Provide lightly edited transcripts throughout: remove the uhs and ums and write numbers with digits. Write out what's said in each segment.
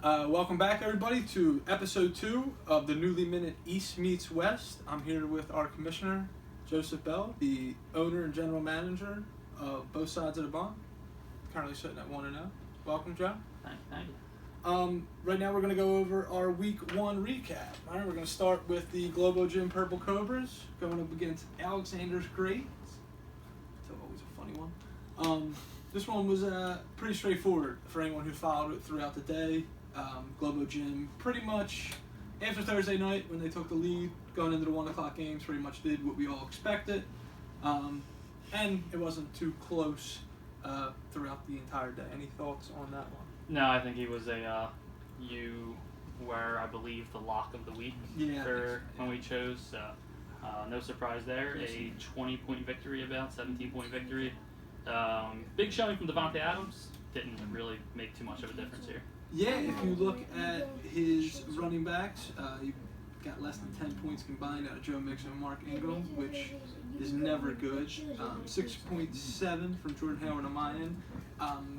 Welcome back, everybody, to episode 2 of the newly minute East Meets West. I'm here with our commissioner, Joseph Bell, the owner and general manager of both sides of the bond. Currently sitting at 1-0. Welcome, Joe. Thank you. Right now we're going to go over our week 1 recap. All right, we're going to start with the Globo Gym Purple Cobras going up against Alexander's Greats. That's always a funny one. This one was pretty straightforward for anyone who followed it throughout the day. Globo Gym pretty much after Thursday night when they took the lead going into the 1 o'clock games pretty much did what we all expected, and it wasn't too close throughout the entire day. Any thoughts on that one? No, I think he was you were, I believe, the lock of the week when we chose. So no surprise there. A 20-point victory, about 17-point victory. Big showing from Devontae Adams. Didn't really make too much of a difference here. Yeah, if you look at his running backs, he got less than 10 points combined out of Joe Mixon and Mark Ingram, which is never good. 6.7 from Jordan Howard on my end.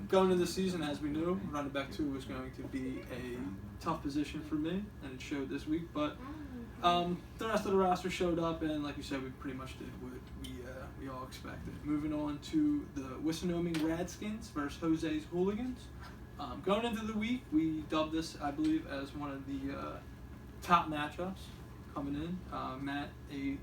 Going into the season, as we knew, running back 2 was going to be a tough position for me, and it showed this week. But the rest of the roster showed up, and like you said, we pretty much did what we all expected. Moving on to the Wissinoming Radskins versus Jose's Hooligans. Going into the week, we dubbed this, I believe, as one of the top matchups coming in. Matt, a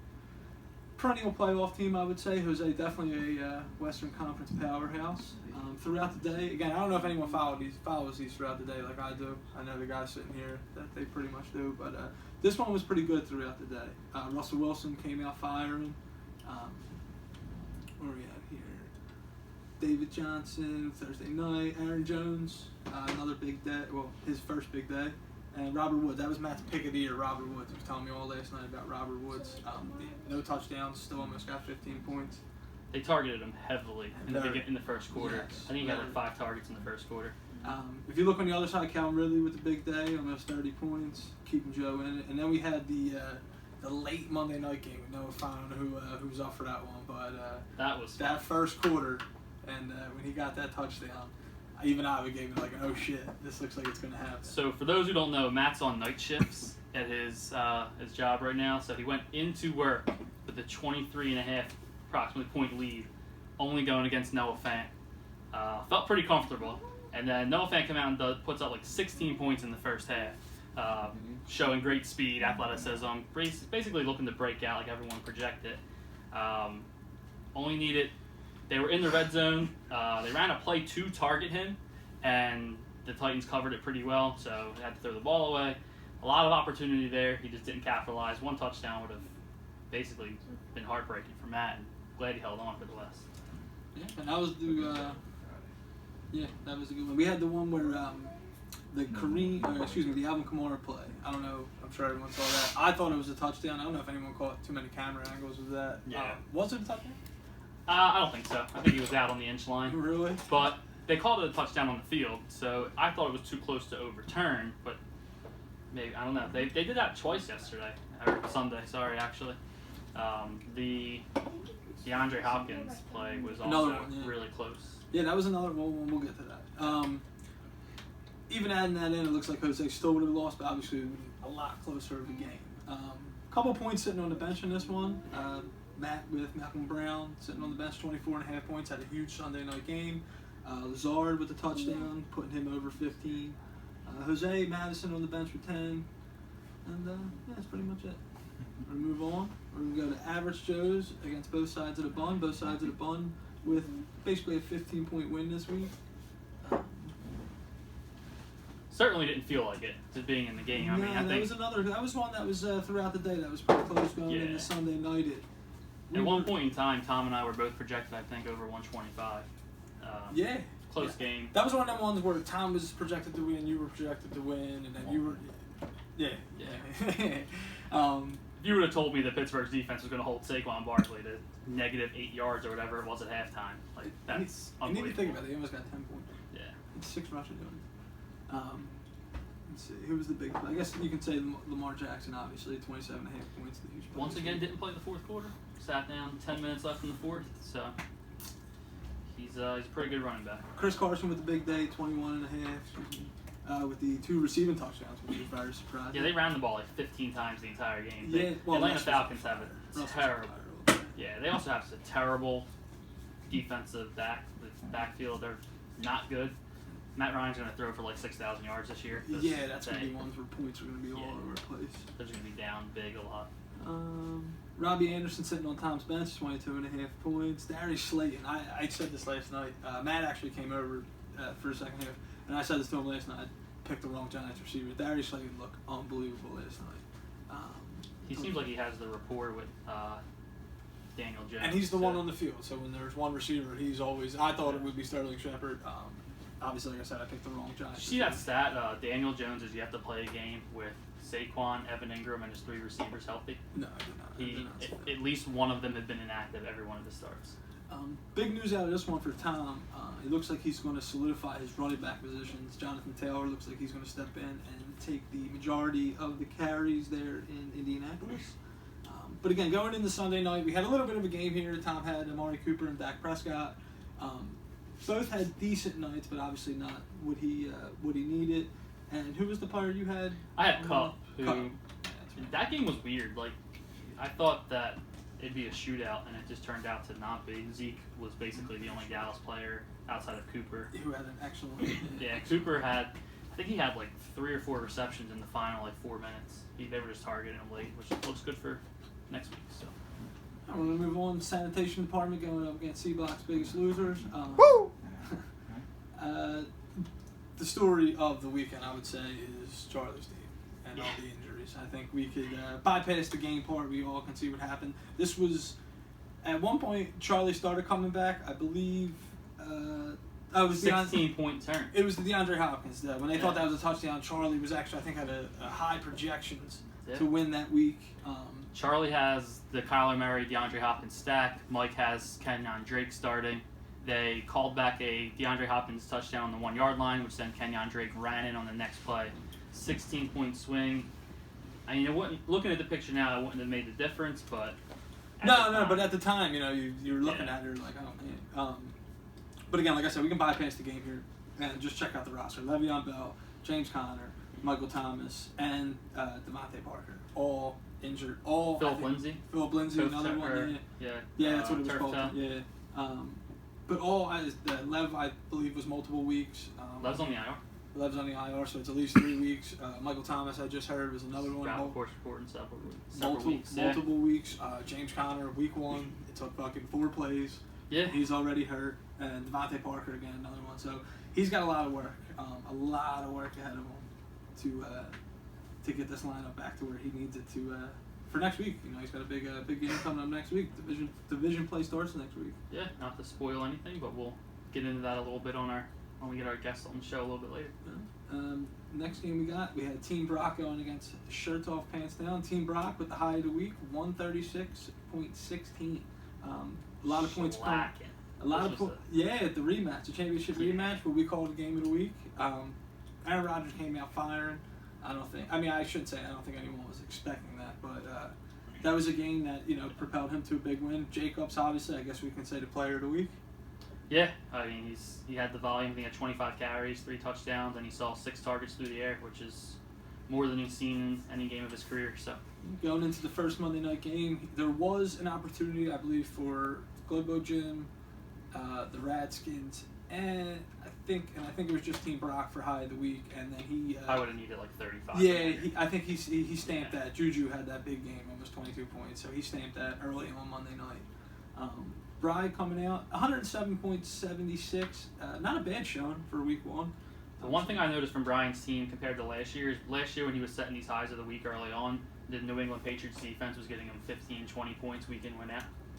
perennial playoff team, I would say. Jose, definitely a Western Conference powerhouse. Throughout the day, again, I don't know if anyone follows these throughout the day like I do. I know the guys sitting here that they pretty much do, but this one was pretty good throughout the day. Russell Wilson came out firing. Where are we at here? David Johnson, Thursday night. Aaron Jones, another big day. Well, his first big day. And Robert Woods. That was Matt's pick of the year, Robert Woods. He was telling me all last night about Robert Woods. No touchdowns, still almost got 15 points. They targeted him heavily in the first quarter. Yes, I think he had like 5 targets in the first quarter. If you look on the other side, Calvin Ridley with the big day, almost 30 points, keeping Joe in it. And then we had the late Monday night game with Noah Fine, who was up for that one. But that was that first quarter, and when he got that touchdown, even I would give it like, oh shit, this looks like it's going to happen. So for those who don't know, Matt's on night shifts at his job right now. So he went into work with a 23.5 approximately point lead, only going against Noah Fant. Felt pretty comfortable. And then Noah Fant comes out and puts up like 16 points in the first half, showing great speed, athleticism, basically looking to break out like everyone projected. Only needed... They were in the red zone. They ran a play to target him, and the Titans covered it pretty well, so they had to throw the ball away. A lot of opportunity there. He just didn't capitalize. One touchdown would have basically been heartbreaking for Matt, and glad he held on for the West. Yeah, and that was that was a good one. We had the one where the Alvin Kamara play. I don't know. I'm sure everyone saw that. I thought it was a touchdown. I don't know if anyone caught too many camera angles of that. Yeah. Was it a touchdown? I don't think so. I think he was out on the inch line. Really? But they called it a touchdown on the field, so I thought it was too close to overturn, but maybe, I don't know. They did that twice yesterday, or Sunday, sorry, actually. The DeAndre Hopkins play was also really close. Yeah, that was another one. We'll get to that. Even adding that in, it looks like Jose still would have lost, but obviously it would have been a lot closer of the game. Couple points sitting on the bench in this one. Matt with Malcolm Brown sitting on the bench, 24.5 points, had a huge Sunday night game. Lazard with the touchdown, putting him over 15. Jose Madison on the bench with 10. And that's pretty much it. We're going to move on. We're going to go to Average Joe's against both sides of the bun. Both sides of the bun with basically a 15-point win this week. Certainly didn't feel like it, just being in the game. I mean, I think that was one that was throughout the day that was pretty close going into Sunday night. At one point in time, Tom and I were both projected, I think, over 125. Close game. That was one of them ones where Tom was projected to win, you were projected to win, and then you were... Yeah. If you would have told me that Pittsburgh's defense was going to hold Saquon Barkley to negative 8 yards or whatever it was at halftime, like, that's unbelievable. You need to think about it. He almost got 10 points. Yeah. It's 6 rushing yards. Let's see. Who was the big... I guess you can say Lamar Jackson, obviously, 27.5 points. The huge Once again, didn't play the fourth quarter. Sat down, 10 minutes left in the fourth, so he's a pretty good running back. Chris Carson with the big day, 21.5. with the 2 receiving touchdowns, which was very surprising. Yeah, they ran the ball like 15 times the entire game. Yeah, well, Atlanta Falcons have a terrible. Yeah, they also have a terrible defensive backfield. They're not good. Matt Ryan's going to throw for like 6,000 yards this year. Yeah, that's going to be ones where points are going to be all over the place. They're going to be down big a lot. Robbie Anderson sitting on Tom's bench, 22.5 points. Darius Slayton, I said this last night. Matt actually came over for a second half, and I said this to him last night. I picked the wrong Giants receiver. Darius Slayton looked unbelievable last night. He seems like he has the rapport with Daniel Jones. And he's the one on the field, so when there's one receiver, he's always. I thought it would be Sterling Shepard. Obviously, like I said, I picked the wrong Giants. See that stat? Daniel Jones is yet to play a game with Saquon, Evan Ingram, and his 3 receivers healthy. No, I did not. At least one of them had been inactive every one of the starts. Big news out of this one for Tom. It looks like he's going to solidify his running back positions. Jonathan Taylor looks like he's going to step in and take the majority of the carries there in Indianapolis. But again, going into Sunday night, we had a little bit of a game here. Tom had Amari Cooper and Dak Prescott. Both had decent nights, but obviously not what he needed. And who was the player you had? I had Cup. Cup. That game was weird. Like, I thought that it'd be a shootout, and it just turned out to not be. Zeke was basically the only Dallas player outside of Cooper. Who had an excellent Yeah, Cooper had, I think he had like 3 or 4 receptions in the final like 4 minutes. They were just targeting him late, which looks good for next week. So. We're going to move on. Sanitation Department going up against C-Block's Biggest Losers. Woo! The story of the weekend, I would say, is Charlie's team and all the injuries. I think we could bypass the game part. We all can see what happened. This was, at one point, Charlie started coming back. I believe it was 16-point turn. It was the DeAndre Hopkins. When they thought that was a touchdown, Charlie was actually, I think, had a high projections to win that week. Charlie has the Kyler Murray, DeAndre Hopkins stack. Mike has Kenyon Drake starting. They called back a DeAndre Hopkins touchdown on the 1-yard line, which then Kenyon Drake ran in on the next play. 16-point swing. I mean, looking at the picture now, it wouldn't have made the difference, but... But at the time, you're looking at it like, oh, man. But again, like I said, we can bypass the game here and just check out the roster. Le'Veon Bell, James Conner, Michael Thomas, and Devontae Parker. All injured. Philip Lindsay, another one. Yeah, that's what it was called. Toe. Yeah. But Lev, I believe, was multiple weeks. Lev's on the IR. Lev's on the IR, so it's at least 3 weeks. Michael Thomas, I just heard, was another one. Course report in several weeks. Multiple weeks. James Conner, week 1, it took fucking 4 plays. Yeah. He's already hurt. And Devontae Parker, again, another one. So he's got a lot of work. Ahead of him to get this lineup back to where he needs it to for next week. He's got a big game coming up next week. Division play starts next week. Yeah, not to spoil anything, but we'll get into that a little bit when we get our guests on the show a little bit later. Next game we had Team Brock going against Shirts Off Pants Down. Team Brock with the high of the week, 136.16. A lot of points. The rematch, the championship rematch, what we call the game of the week. Aaron Rodgers came out firing. I shouldn't say I don't think anyone was expecting that, but that was a game that propelled him to a big win. Jacobs, obviously, I guess we can say the player of the week. Yeah, I mean he had the volume. He had 25 carries, 3 touchdowns, and he saw 6 targets through the air, which is more than he's seen in any game of his career. So going into the first Monday night game, there was an opportunity, I believe, for Globo Gym, the Radskins, and I think it was just Team Brock for high of the week, and then he. I would have needed like 35. Yeah, I think he stamped that. Juju had that big game, almost 22 points, so he stamped that early on Monday night. Bry coming out, 107.76. Not a bad showing for week 1. The one thing I noticed from Brian's team compared to last year is last year when he was setting these highs of the week early on, the New England Patriots defense was getting him 15, 20 points week in,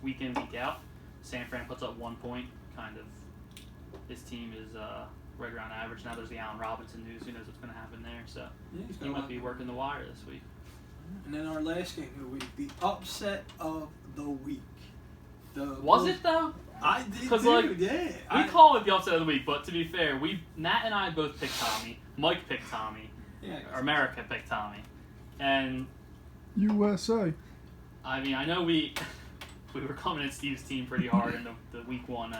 week out. San Fran puts up 1 point. Kind of, his team is right around average. Now there's the Allen Robinson news. Who knows what's going to happen there? So he might be working the wire this week. And then our last game of the week, the upset of the week. Was it though? I did. Because we call it the upset of the week, but to be fair, Matt and I both picked Tommy. Mike picked Tommy. Yeah. Or America picked Tommy, and USA. I mean, I know we were coming at Steve's team pretty hard in the week 1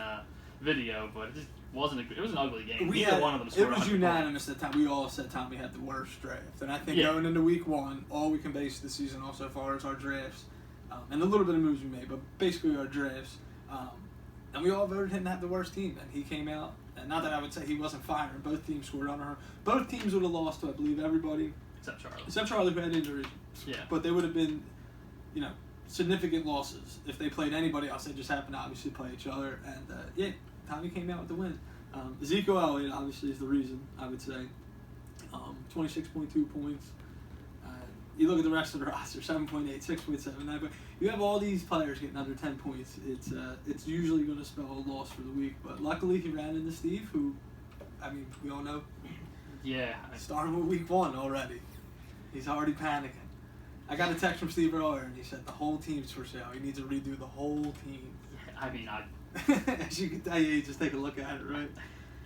video, but it was an ugly game. We Neither had, one of them it scored was 100 unanimous that time. We all said Tommy had the worst draft, and I think Yeah. going into week 1, all we can base the season off so far is our drafts, and a little bit of moves we made, but basically our drafts. And we all voted him to have the worst team, and he came out. And not that I would say he wasn't firing. Both teams scored under her. Both teams would have lost to, I believe, everybody except Charlie, who had injuries. Yeah. But they would have been, significant losses if they played anybody else. They just happened to obviously play each other. And Tommy came out with the win. Ezekiel Elliott obviously is the reason, I would say. 26.2 points. You look at the rest of the roster, 7.8, 6.7. But you have all these players getting under 10 points. It's usually going to spell a loss for the week. But luckily he ran into Steve, who, we all know. Yeah. Starting with week 1 already. He's already panicking. I got a text from Steve earlier, and he said the whole team's for sale. He needs to redo the whole team. As you can tell, you just take a look at it, right?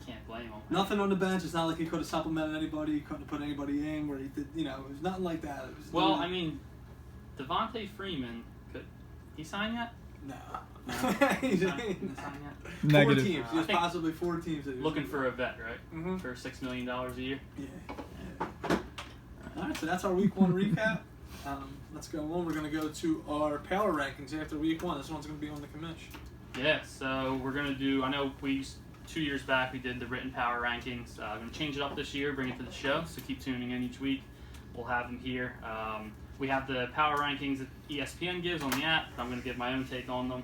Can't blame him. Nothing on the bench. It's not like he could have supplemented anybody. He couldn't have put anybody in where he did, it was nothing like that. It was Devontae Freeman, could he sign yet? No. He didn't sign yet? Negative. 4 teams. There's possibly 4 teams. That Looking for a vet, right? Mm-hmm. For $6 million a year? Yeah. All right, so that's our week 1 recap. Let's go on. We're going to go to our power rankings after week 1. This one's going to be on the commish. Yeah, so we're going to do, I know 2 years back we did the written power rankings. I'm going to change it up this year, bring it to the show, so keep tuning in each week. We'll have them here. We have the power rankings that ESPN gives on the app. I'm going to give my own take on them.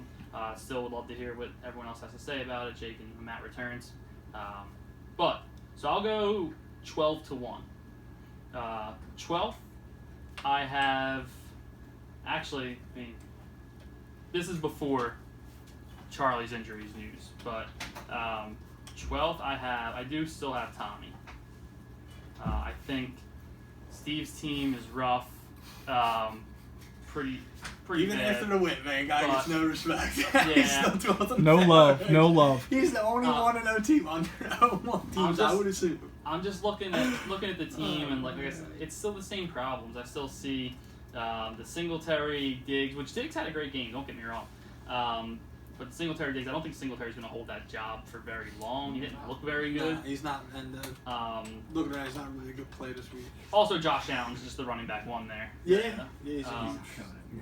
Still would love to hear what everyone else has to say about it. Jake and Matt returns. So I'll go 12-1. 12th, I have, this is before Charlie's injuries news, but 12th I do still have Tommy. I think Steve's team is rough, pretty Even bad. after the win, man, guy gets no respect. Yeah. He's still 12th on No the love, power no rankings. love. He's the only 1-0 team under 0-1 teams, I would assume. I'm just looking at the team, and like I guess it's still the same problems. I still see the Singletary, Diggs, which Diggs had a great game. Don't get me wrong, but the Singletary Diggs, I don't think Singletary's going to hold that job for very long. He didn't look very good. Nah, he's not, and looking at it, he's not really a good play this week. Also, Josh Allen's just the running back one there. Yeah, he's a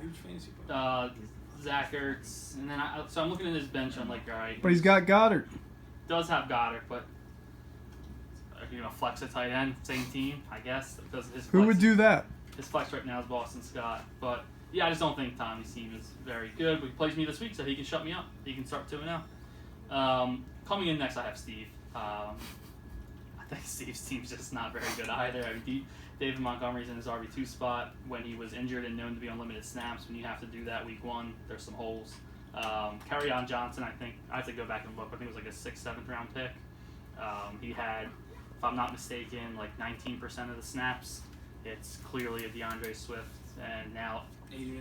huge fantasy player. Zach Ertz, and then so I'm looking at his bench. I'm like, all right. But he's got Goddard. Does have Goddard, but flex a tight end, same team, I guess, because his Who would do that? His flex right now is Boston Scott, but yeah, I just don't think Tommy's team is very good. But he plays me this week, so he can shut me up. He can start 2-0. Coming in next, I have Steve. I think Steve's team's just not very good either. David Montgomery's in his RB2 spot when he was injured and known to be on limited snaps. When you have to do that week 1, there's some holes. Kerryon Johnson, I think I have to go back and look. I think it was like a 6th, 7th round pick. He had, if I'm not mistaken, like 19% of the snaps. It's clearly a DeAndre Swift, and now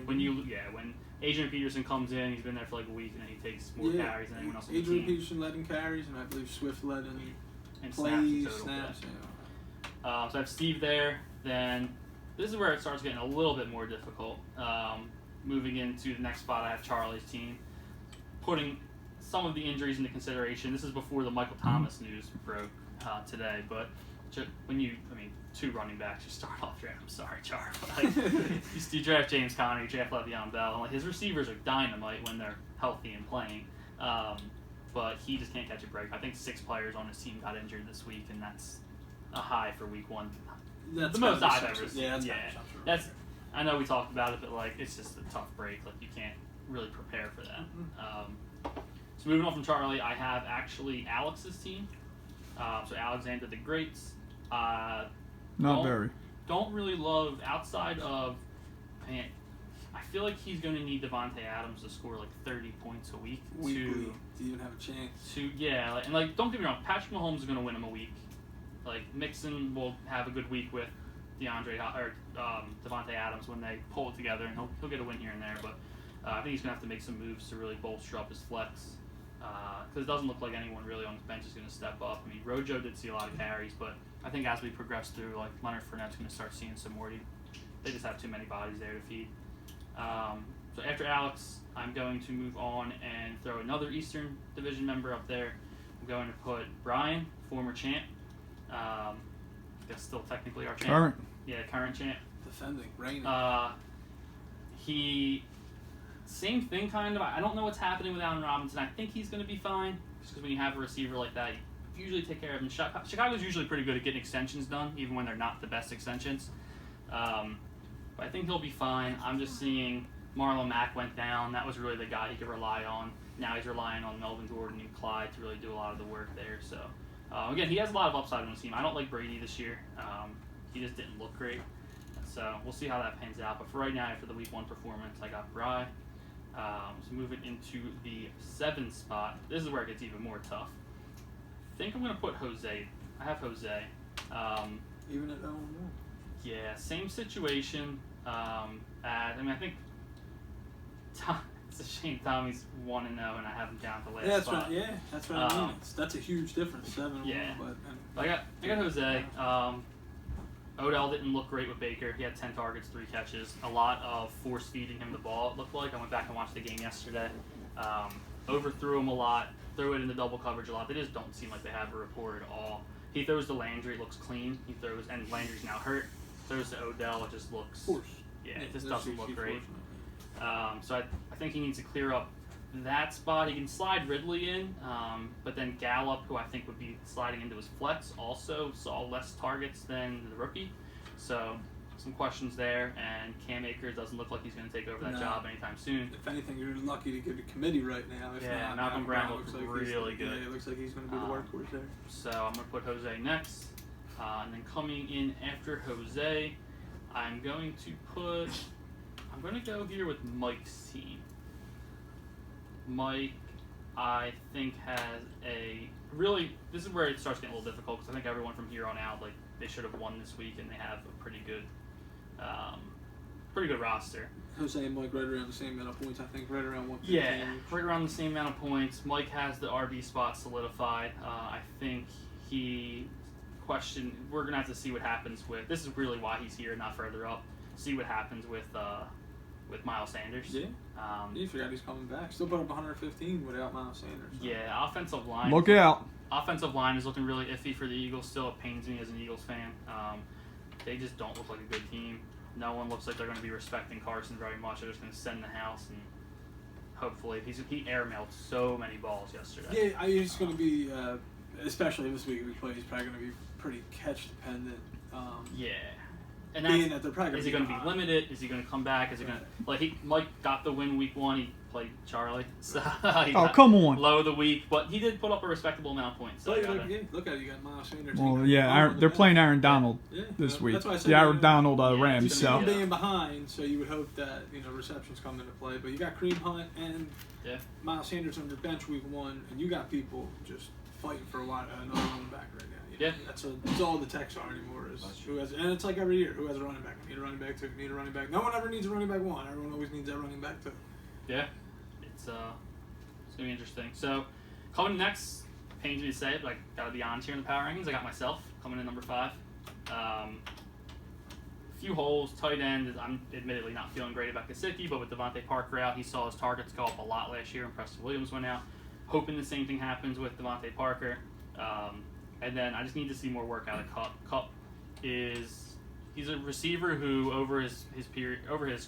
when Adrian Peterson comes in, he's been there for like a week, and then he takes more carries than anyone else on the team. Adrian Peterson led in carries, and I believe Swift led in plays, snaps. So I have Steve there. Then this is where it starts getting a little bit more difficult. Moving into the next spot, I have Charlie's team. Putting some of the injuries into consideration. This is before the Michael Thomas news broke today, but when 2 running backs, you start off draft. I'm sorry, Char. You draft James Conner, you draft Le'Veon Bell. His receivers are dynamite when they're healthy and playing, but he just can't catch a break. I think 6 players on his team got injured this week, and that's a high for week 1. That's the most I've ever seen. Yeah, that's. I know we talked about it, but it's just a tough break. You can't really prepare for that. So moving on from Charlie, I have actually Alex's team. So Alexander the Greats. Don't really love outside of. I feel like he's going to need Devontae Adams to score 30 points a week to even have a chance. Don't get me wrong, Patrick Mahomes is going to win him a week. Mixon will have a good week with Devontae Adams when they pull it together, and he'll get a win here and there. But I think he's going to have to make some moves to really bolster up his flex, because it doesn't look like anyone really on his bench is going to step up. Rojo did see a lot of carries, but I think as we progress through, Leonard Fournette's going to start seeing some more. They just have too many bodies there to feed. So after Alex, I'm going to move on and throw another Eastern Division member up there I'm going to put Brian, former champ. I guess still technically our champ. Current. Yeah, current champ. Defending, reigning. He, same thing kind of. I don't know what's happening with Allen Robinson. I think he's going to be fine. Just because when you have a receiver like that, you usually take care of him. Chicago's usually pretty good at getting extensions done, even when they're not the best extensions. But I think he'll be fine. I'm just seeing Marlon Mack went down. That was really the guy he could rely on. Now he's relying on Melvin Gordon and Clyde to really do a lot of the work there. So, again, he has a lot of upside on his team. I don't like Brady this year. He just didn't look great. So we'll see how that pans out. But for right now, after the Week 1 performance, I got Bry. So moving into the 7th spot. This is where it gets even more tough. I think I'm going to put Jose. I have Jose. Even at 0-1. Yeah, same situation. I think it's a shame Tommy's 1-0 and I have him down to last Yeah, spot. That's what I mean. That's a huge difference, 7-1. Yeah. But I got Jose. Odell didn't look great with Baker. He had 10 targets, 3 catches. A lot of force feeding him the ball, it looked like. I went back and watched the game yesterday. Overthrew him a lot, threw it into double coverage a lot. They just don't seem like they have a rapport at all. He throws to Landry, it looks clean. And Landry's now hurt. Throws to Odell, it just looks... Force. Yeah, it just doesn't look great. So I think he needs to clear up that spot. He can slide Ridley in, but then Gallup, who I think would be sliding into his flex, also saw less targets than the rookie. So some questions there, and Cam Akers doesn't look like he's going to take over that job anytime soon. If anything, you're lucky to get a committee right now. If Yeah, not, Malcolm Brown looks like really good. Yeah, it looks like he's going to be the workhorse there. So I'm going to put Jose next. And then coming in after Jose, I'm going to go here with Mike's team. Mike, I think, has this is where it starts getting a little difficult because I think everyone from here on out, they should have won this week and they have a pretty good roster. Jose and Mike right around the same amount of points, I think, right around 115. Yeah, right around the same amount of points. Mike has the RB spot solidified. I think we're going to have to see what happens with, this is really why he's here, not further up, see what happens with Miles Sanders. Yeah. You forgot he's coming back. Still put up 115 without Miles Sanders. So. Yeah, offensive line. Look out. Offensive line is looking really iffy for the Eagles. Still, it pains me as an Eagles fan. They just don't look like a good team. No one looks like they're going to be respecting Carson very much. They're just going to send the house and hopefully he airmailed so many balls yesterday. Yeah, he's going to be, especially this week we play, he's probably going to be pretty catch dependent. Yeah. And is he going to be limited? Is he going to come back? Is he going to Mike got the win week 1? He played Charlie, so come on. Low of the week, but he did put up a respectable amount of points. So look at it, you got Miles Sanders. Well, yeah, they're playing Aaron Donald this week. That's why I said Aaron Donald Rams. So being behind, so you would hope that receptions come into play. But you got Kareem Hunt and Miles Sanders on your bench week 1, and you got people just fighting for another running back right now. Yeah, that's all the texts are anymore. Is who has, and it's like every year, who has a running back? We need a running back 2. We need a running back. No one ever needs a running back 1. Everyone always needs that running back 2. Yeah, it's gonna be interesting. So coming next, pains me to say it, but I gotta be honest here in the power rankings. I got myself coming in number 5. Few holes, tight end. I'm admittedly not feeling great about Gesicki, but with Devontae Parker out, he saw his targets go up a lot last year, and Preston Williams went out. Hoping the same thing happens with Devontae Parker. And then I just need to see more work out of Kupp. Kupp he's a receiver who over his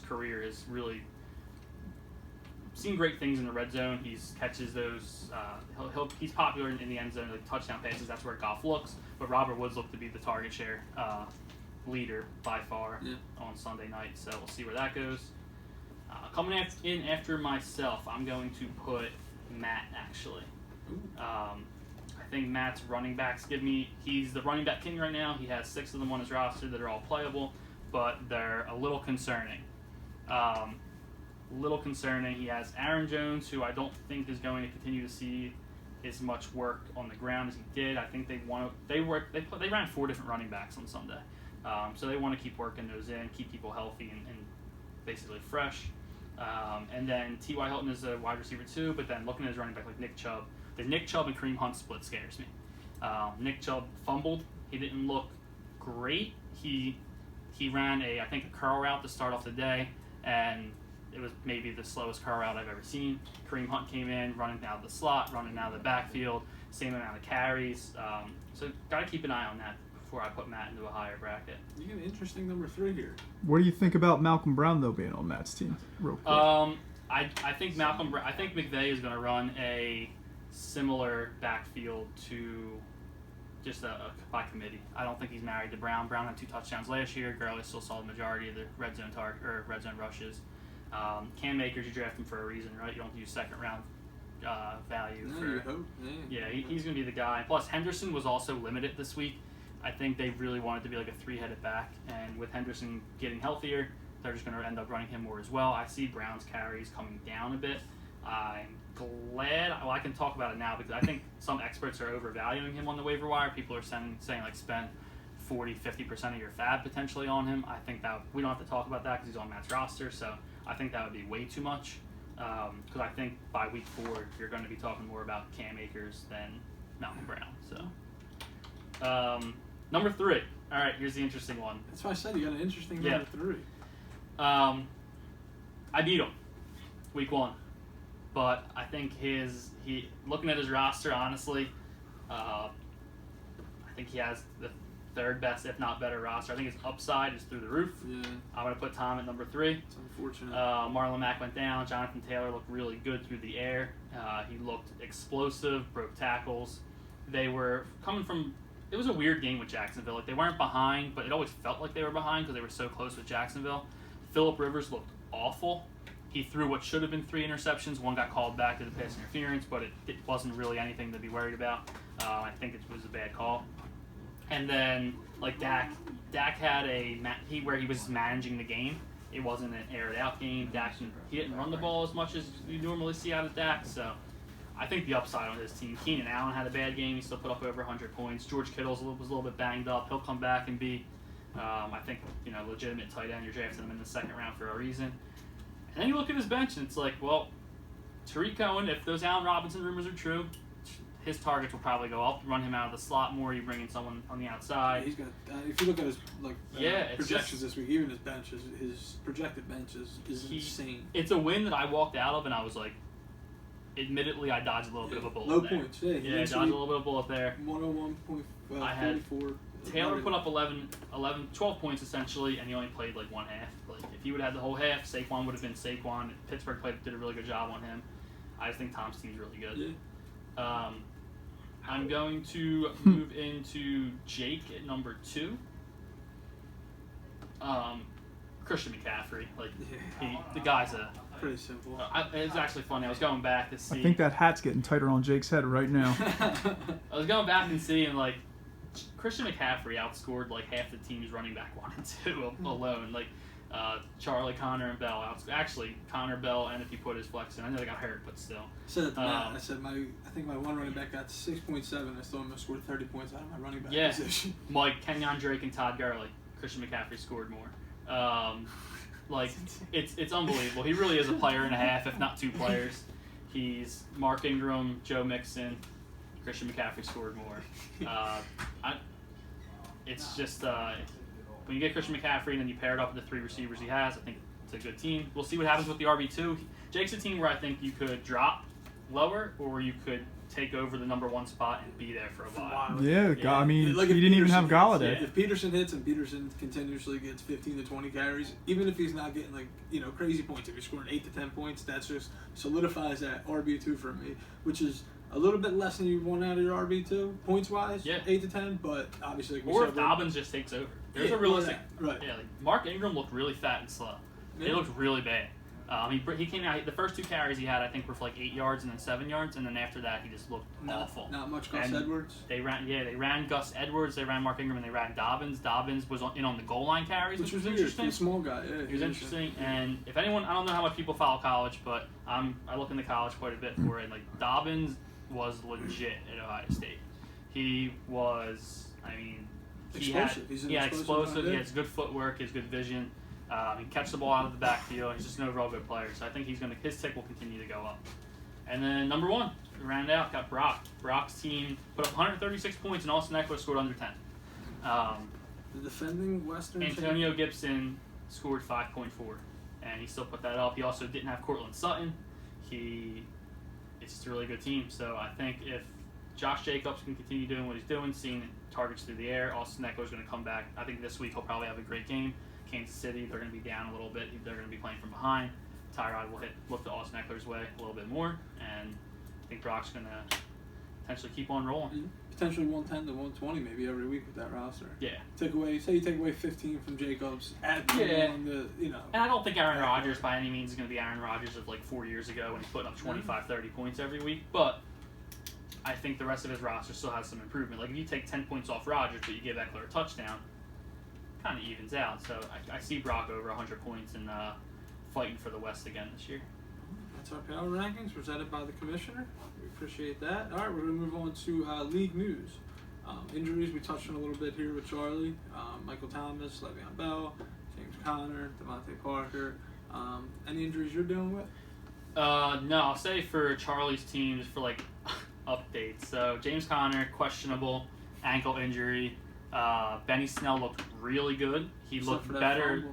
career has really seen great things in the red zone. He catches those. He's popular in the end zone, like touchdown passes. That's where Goff looks. But Robert Woods looked to be the target share leader by far on Sunday night. So we'll see where that goes. Coming in after myself, I'm going to put Matt actually. I think Matt's running backs he's the running back king right now. He has 6 of them on his roster that are all playable, but they're a little concerning. He has Aaron Jones, who I don't think is going to continue to see as much work on the ground as he did. I think they ran 4 different running backs on Sunday. So they want to keep working those in, keep people healthy and basically fresh. And then T.Y. Hilton is a wide receiver too, but then looking at his running back like Nick Chubb, the Nick Chubb and Kareem Hunt split scares me. Nick Chubb fumbled. He didn't look great. He ran I think a curl route to start off the day, and it was maybe the slowest car route I've ever seen. Kareem Hunt came in, running out of the slot, running out of the backfield, same amount of carries. So got to keep an eye on that before I put Matt into a higher bracket. You get an interesting number 3 here. What do you think about Malcolm Brown, though, being on Matt's team? Real quick. I think I think McVay is going to run a similar backfield to just by committee. I don't think he's married to Brown. Brown had 2 touchdowns last year. Gurley still saw the majority of the red zone rushes. Cam Akers, you draft him for a reason, right? You don't use second round value. You hope. Yeah, he's going to be the guy. Plus, Henderson was also limited this week. I think they really wanted to be like a 3-headed back, and with Henderson getting healthier, they're just going to end up running him more as well. I see Brown's carries coming down a bit. I'm glad. Well, I can talk about it now because I think some experts are overvaluing him on the waiver wire. People are saying like spend 40-50% of your fab potentially on him. I think that we don't have to talk about that because he's on Matt's roster. So I think that would be way too much. Because I think by week 4 you're going to be talking more about Cam Akers than Malcolm Brown. So number 3. All right, here's the interesting one. That's why I said you got an interesting number 3. I beat him week 1. But I think looking at his roster, honestly, I think he has the 3rd best, if not better, roster. I think his upside is through the roof. Yeah. I'm going to put Tom at number 3. It's unfortunate. Marlon Mack went down. Jonathan Taylor looked really good through the air. He looked explosive, broke tackles. They were coming from – it was a weird game with Jacksonville. Like, they weren't behind, but it always felt like they were behind because they were so close with Jacksonville. Phillip Rivers looked awful. He threw what should have been 3 interceptions. 1 got called back to the pass interference, but it wasn't really anything to be worried about. I think it was a bad call. And then, like Dak had where he was managing the game. It wasn't an aired out game. He didn't run the ball as much as you normally see out of Dak. So I think the upside on his team. Keenan Allen had a bad game. He still put up over 100 points. George Kittle was a little bit banged up. He'll come back and be, I think, legitimate tight end. You're drafting him in the 2nd round for a reason. And then you look at his bench, and it's like, well, Tariq Cohen, if those Allen Robinson rumors are true, his targets will probably go up. Run him out of the slot more. You bring in someone on the outside. He's got. If you look at his projections this week, even his bench, his projected bench is insane. It's a win that I walked out of, and I was like, admittedly, I dodged a little bit of a bullet. Low there. Points. Yeah, dodged a little bit of a bullet there. 101.44. Taylor put up 12 points essentially, and he only played like 1 half. Like if he would have had the whole half, Saquon would have been Saquon. Pittsburgh did a really good job on him. I just think Tom's team's really good. Yeah. I'm going to move into Jake at number 2. Christian McCaffrey, the guy's a pretty simple. It's actually funny. I was going back to see. I think that hat's getting tighter on Jake's head right now. I was going back and seeing Christian McCaffrey outscored half the team's running back 1 and 2 alone. Charlie, Connor, and Bell. Actually, Connor, Bell, and if you put his flex in, I know they got hurt, but still. I said I said I think my one running back got 6.7. I still almost scored 30 points out of my running back position. Kenyon Drake and Todd Gurley. Christian McCaffrey scored more. It's unbelievable. He really is a player and a half, if not 2 players. He's Mark Ingram, Joe Mixon. Christian McCaffrey scored more. It's just when you get Christian McCaffrey and then you pair it up with the 3 receivers he has, I think it's a good team. We'll see what happens with the RB2. Jake's a team where I think you could drop lower or you could take over the number 1 spot and be there for a while. Yeah. I mean, he didn't even have Galladay. If Peterson hits and Peterson continuously gets 15 to 20 carries, even if he's not getting crazy points, if he's scoring 8 to 10 points, that just solidifies that RB2 for me, which is a little bit less than you want out of your RB2 points wise, 8 to 10, but obviously. Or if Dobbins just takes over, there's a realistic. Right. Yeah, Mark Ingram looked really fat and slow. He looked really bad. He came out. The first 2 carries he had, I think, were for 8 yards and then 7 yards, and then after that, he just looked awful. Not much Gus Edwards. They ran Gus Edwards. They ran Mark Ingram, and they ran Dobbins. Dobbins was on the goal line carries, which was interesting. He's a small guy. Yeah, he was interesting. And if anyone, I don't know how much people follow college, but I look into college quite a bit for it. Dobbins was legit at Ohio State. He was. Explosive. He's explosive. He has good footwork. He has good vision. He can catch the ball out of the backfield. He's just an overall good player. So I think his tick will continue to go up. And then number 1, we round out, got Brock. Brock's team put up 136 points, and Austin Eckler scored under 10. The defending Western Antonio Gibson scored 5.4. and he still put that up. He also didn't have Cortland Sutton. It's just a really good team. So I think if Josh Jacobs can continue doing what he's doing, seeing targets through the air, Austin Eckler's going to come back. I think this week he'll probably have a great game. Kansas City, they're going to be down a little bit. They're going to be playing from behind. Tyrod will look to Austin Eckler's way a little bit more, and I think Brock's going to potentially keep on rolling. Potentially 110 to 120 maybe every week with that roster. Yeah. Say you take away 15 from Jacobs. And I don't think Aaron Rodgers by any means is going to be Aaron Rodgers of like 4 years ago when he's putting up 25, 30 points every week, but I think the rest of his roster still has some improvement. Like if you take 10 points off Rodgers but you give Eckler a touchdown, kind of evens out. So I see Brock over 100 points and fighting for the West again this year. That's our power rankings presented by the commissioner. We appreciate that. All right, we're going to move on to league news. Injuries, we touched on a little bit here with Charlie. Michael Thomas, Le'Veon Bell, James Conner, Devontae Parker. Any injuries you're dealing with? No, I'll say for Charlie's team, just for like updates. So James Conner, questionable ankle injury. Benny Snell looked really good. He looked better.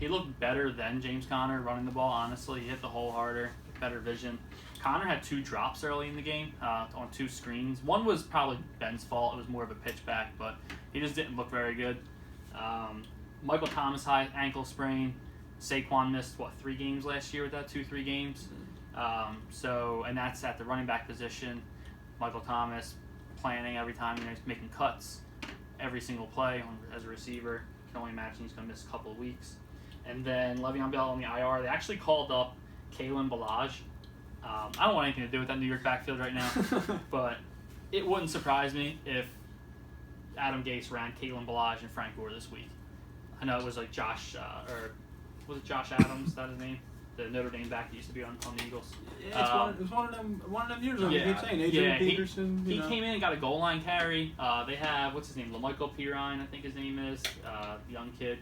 He looked better than James Conner running the ball, honestly. He hit the hole harder, better vision. Conner had 2 drops early in the game on 2 screens. One was probably Ben's fault. It was more of a pitch back, but he just didn't look very good. Michael Thomas, high ankle sprain. Saquon missed, 3 games last year with that? 2-3 games? And that's at the running back position. Michael Thomas planning every time he's making cuts. Every single play as a receiver. You can only imagine he's going to miss a couple of weeks. And then Le'Veon Bell on the IR. They actually called up Kalen Ballage. I don't want anything to do with that New York backfield right now, but it wouldn't surprise me if Adam Gase ran Kalen Ballage and Frank Gore this week. I know it was like Josh, or was it Josh Adams? Is that his name? The Notre Dame back that used to be on the Eagles. Yeah, it was one of them years ago. You keep saying Adrian Peterson. He came in and got a goal line carry. They have what's his name, LaMichael Pirine, I think his name is, young kid.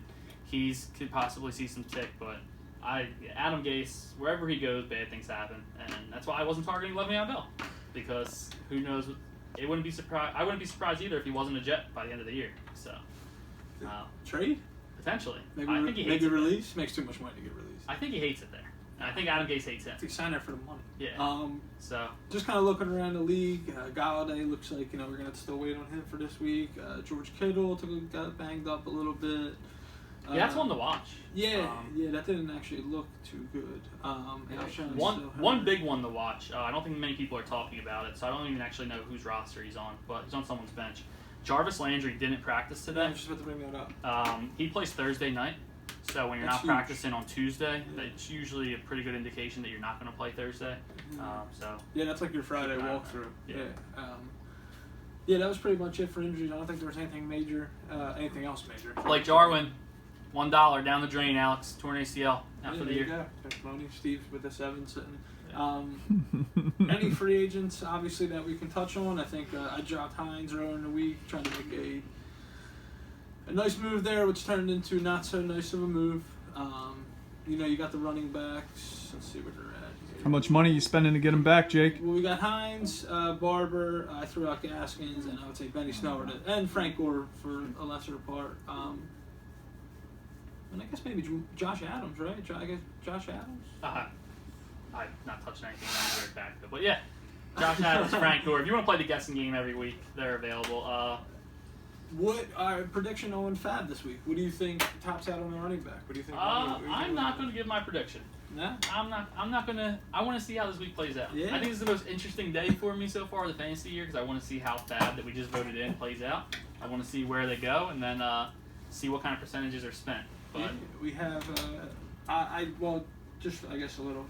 Could possibly see some tick, but Adam Gase, wherever he goes, bad things happen, and that's why I wasn't targeting Le'Veon Bell, because who knows? I wouldn't be surprised either if he wasn't a Jet by the end of the year. So trade potentially. I think he hates release. Makes too much money to get released. I think he hates it there. I think Adam Gase hates it. He signed there for the money. Yeah. So just kind of looking around the league, Galladay looks like we're gonna have to still wait on him for this week. George Kittle got banged up a little bit. Yeah, that's one to watch. Yeah, that didn't actually look too good. One big one to watch. I don't think many people are talking about it, so I don't even actually know whose roster he's on, but he's on someone's bench. Jarvis Landry didn't practice today. I was just about to bring that up. He plays Thursday night, so when you're not practicing on Tuesday, that's usually a pretty good indication that you're not going to play Thursday. Yeah, that's like your Friday walkthrough. Yeah, that was pretty much it for injuries. I don't think there was anything major, anything else major. Like Jarwin. $1 down the drain, Alex. Torn ACL out for the year. There you go. Steve with the 7 sitting. Any free agents, obviously, that we can touch on? I think I dropped Hines earlier in the week, trying to make a nice move there, which turned into not so nice of a move. You got the running backs. Let's see where they're at. How much money are you spending to get them back, Jake? Well, we got Hines, Barber. I threw out Gaskins, and I would say Benny Snell and Frank Gore for a lesser part. And I guess maybe Josh Adams, right? I guess Josh Adams? I've not touched anything on the New York backfield. But yeah, Josh Adams, Frank Gore. If you want to play the guessing game every week, they're available. What prediction on Fab this week? What do you think tops out on the running back? What do you think? I'm not going to give my prediction. No? I'm not going to. I want to see how this week plays out. Yeah. I think this is the most interesting day for me so far, the fantasy year, because I want to see how Fab that we just voted in plays out. I want to see where they go, and then see what kind of percentages are spent. But we have, just I guess a little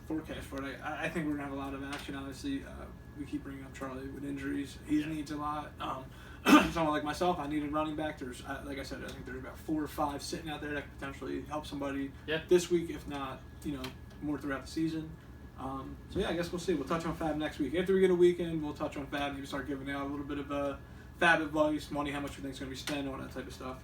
forecast for it. I think we're going to have a lot of action, obviously. We keep bringing up Charlie with injuries. He needs a lot. Someone like myself, I need a running back. There's, like I said, I think there's about 4 or 5 sitting out there that could potentially help somebody this week, if not, more throughout the season. I guess we'll see. We'll touch on Fab next week. After we get a weekend, we'll touch on Fab, maybe start giving out a little bit of Fab advice, money, how much we think is going to be spent, all that type of stuff.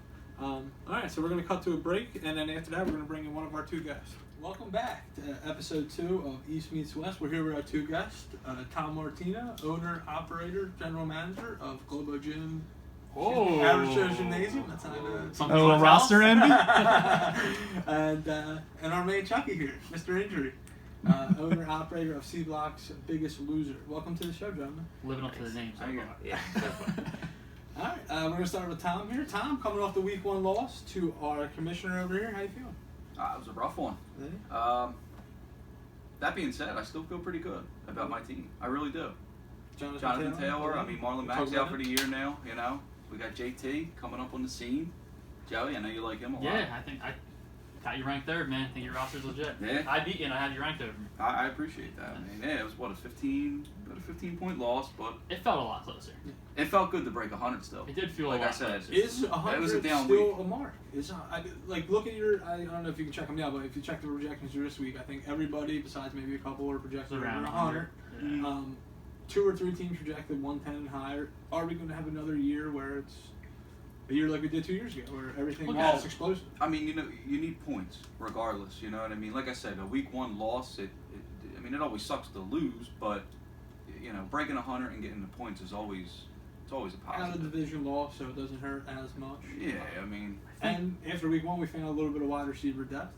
All right, so we're going to cut to a break, and then after that, we're going to bring in one of our 2 guests. Welcome back to episode 2 of East Meets West. We're here with our 2 guests, Tom Martina, owner, operator, general manager of Globo Gym Oh. Average Joe's Gymnasium. That's not Something A little else? roster envy. and our man Chucky here, Mr. Injury, owner operator of C Block's Biggest Loser. Welcome to the show, gentlemen. Living up to the name so far. Yeah. All right, we're gonna start with Tom here. Tom, coming off the week 1 loss to our commissioner over here. How you feeling? It was a rough one. Really? That being said, I still feel pretty good about my team. I really do. Jonathan Taylor. I mean, Marlon Mack's out for the him? year now. You know, we got JT coming up on the scene. Joey, I know you like him a lot. Yeah, I think I got you ranked third, man. I think your roster's legit. Yeah. I beat you and I had you ranked over me. I appreciate that. I mean, yeah, it was what a 15-point loss, but It felt a lot closer. it felt good to break 100 still. It did feel Like a I lot said, closer. Is It was 100 a down still week. a mark? Like look at your. I don't know if you can check them now, but if you check the projections for this week, I think everybody besides maybe a couple are projected Around around 100. 100. Yeah. 2 or 3 teams projected 110 and higher. Are we going to have another year where it's a year like we did 2 years ago, where everything Okay. was explosive? I mean, you know, you need points regardless. You know what I mean? Like I said, a week 1 loss. I mean, it always sucks to lose, but you know, breaking 100 and getting the points is always a Out of positive. division loss, so it doesn't hurt as much. Yeah, I mean, And after week 1, we found a little bit of wide receiver depth.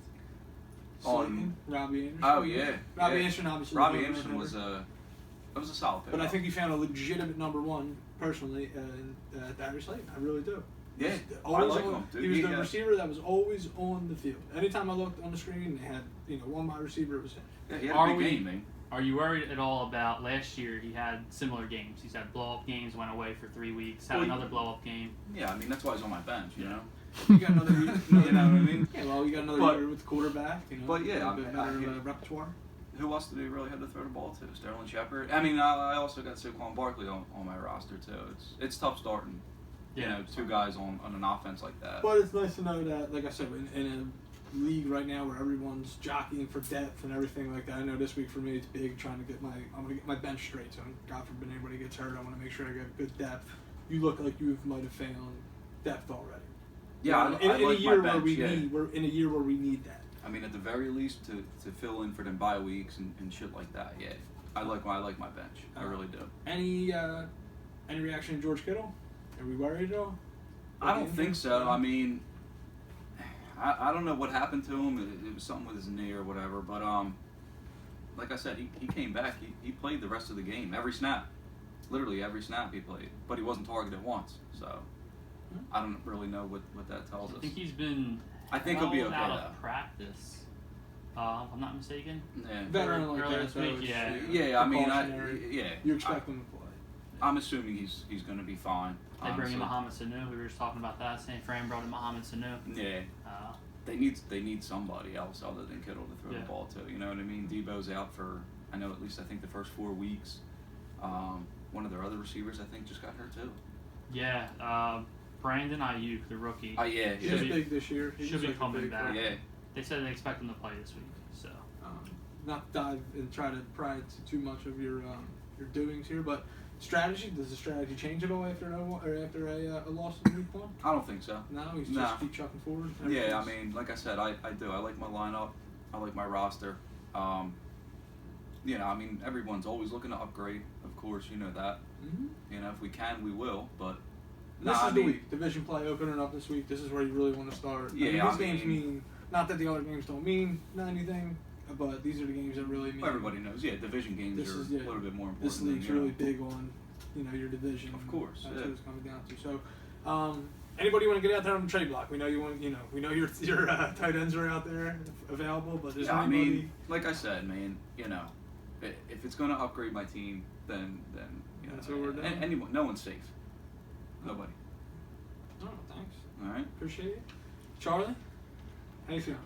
Slayton, Robbie Anderson. oh yeah, Robbie yeah. Anderson obviously. Robbie was Anderson was a solid pick. But I think you found a legitimate number 1 personally in Darius Slayton. I really do. yeah, I Always like on, him. Dude, he was the got- receiver that was always on the field. Anytime I looked on the screen, they had 1 wide receiver. It was him. Yeah, he had Are a big we- game, man. Are you worried at all about last year? He had similar games. He's had blow-up games, went away for 3 weeks, had Well, another blow-up game. Yeah, I mean that's why he's on my bench. You know. You got another year. You know what I mean? Yeah, well, you got another But- year with the quarterback. but yeah, a I bit mean, better repertoire. Who else did he really have to throw the ball to? Sterling Shepard. I mean, I also got Saquon Barkley on my roster too. It's tough starting. You know, 2 guys on an offense like that. But it's nice to know that, like I said, in a league right now where everyone's jockeying for depth and everything like that. I know this week for me it's big trying to I'm gonna get my bench straight. So God forbid anybody gets hurt, I want to make sure I get good depth. You look like you might have found depth already. Yeah, in I a like year my bench. we're in a year where we need that. I mean, at the very least, to fill in for them bye weeks and shit like that. Yeah, I like my bench. I really do. Any reaction to George Kittle? Are we worried at all? I don't think so. I mean, I don't know what happened to him. It was something with his knee or whatever. But like I said, he came back. He played the rest of the game, every snap, literally every snap he played. But he wasn't targeted once. So I don't really know what that tells us. I think he's been I think he'll be held okay out though. of practice. If I'm not mistaken. Yeah. Veteran like Earlier that, this so week, it's, yeah. Yeah, I mean, precautionary. You expect him to play. I'm assuming he's going to be fine. They bring in honestly. Mohamed Sanu. We were just talking about that. St. Fran brought in Mohamed Sanu. Yeah, Uh, they need somebody else other than Kittle to throw Yeah. the ball to. You know what I mean? Debo's out for I know at least I think the first 4 weeks. One of their other receivers I think just got hurt too. yeah, Brandon Ayuk, the rookie. Oh yeah, He's Should be- big this year. He's should be like a coming big back. player. yeah. They said they expect him to play this week. So Not dive and try to pry into too much of your doings here, but strategy, does the strategy change at all after a loss in week 1? I don't think so. No, he's Nah. just keep chucking forward. Yeah, I mean, like I said, I do. I like my lineup. I like my roster. You know, I mean, everyone's always looking to upgrade. Of course, you know that. Mm-hmm. You know, if we can, we will. But This nah, is I the mean, week. Division play opening up this week. This is where you really want to start. Yeah, these games mean, not that the other games don't mean anything, but these are the games that really mean. everybody knows. Yeah, division games This are is- yeah. a little bit more important. This league's than, you know. really big on, your division. Of course, That's yeah. what it's coming down to. So, anybody want to get out there on the trade block? We know you want. We know your tight ends are out there available, but there's Yeah, I anybody. mean, like I said, man, you know, if it's going to upgrade my team, then you know, That's what we're doing. anyone, no one's safe. Nobody. Oh, thanks. All right. Appreciate it. Charlie, how you feeling?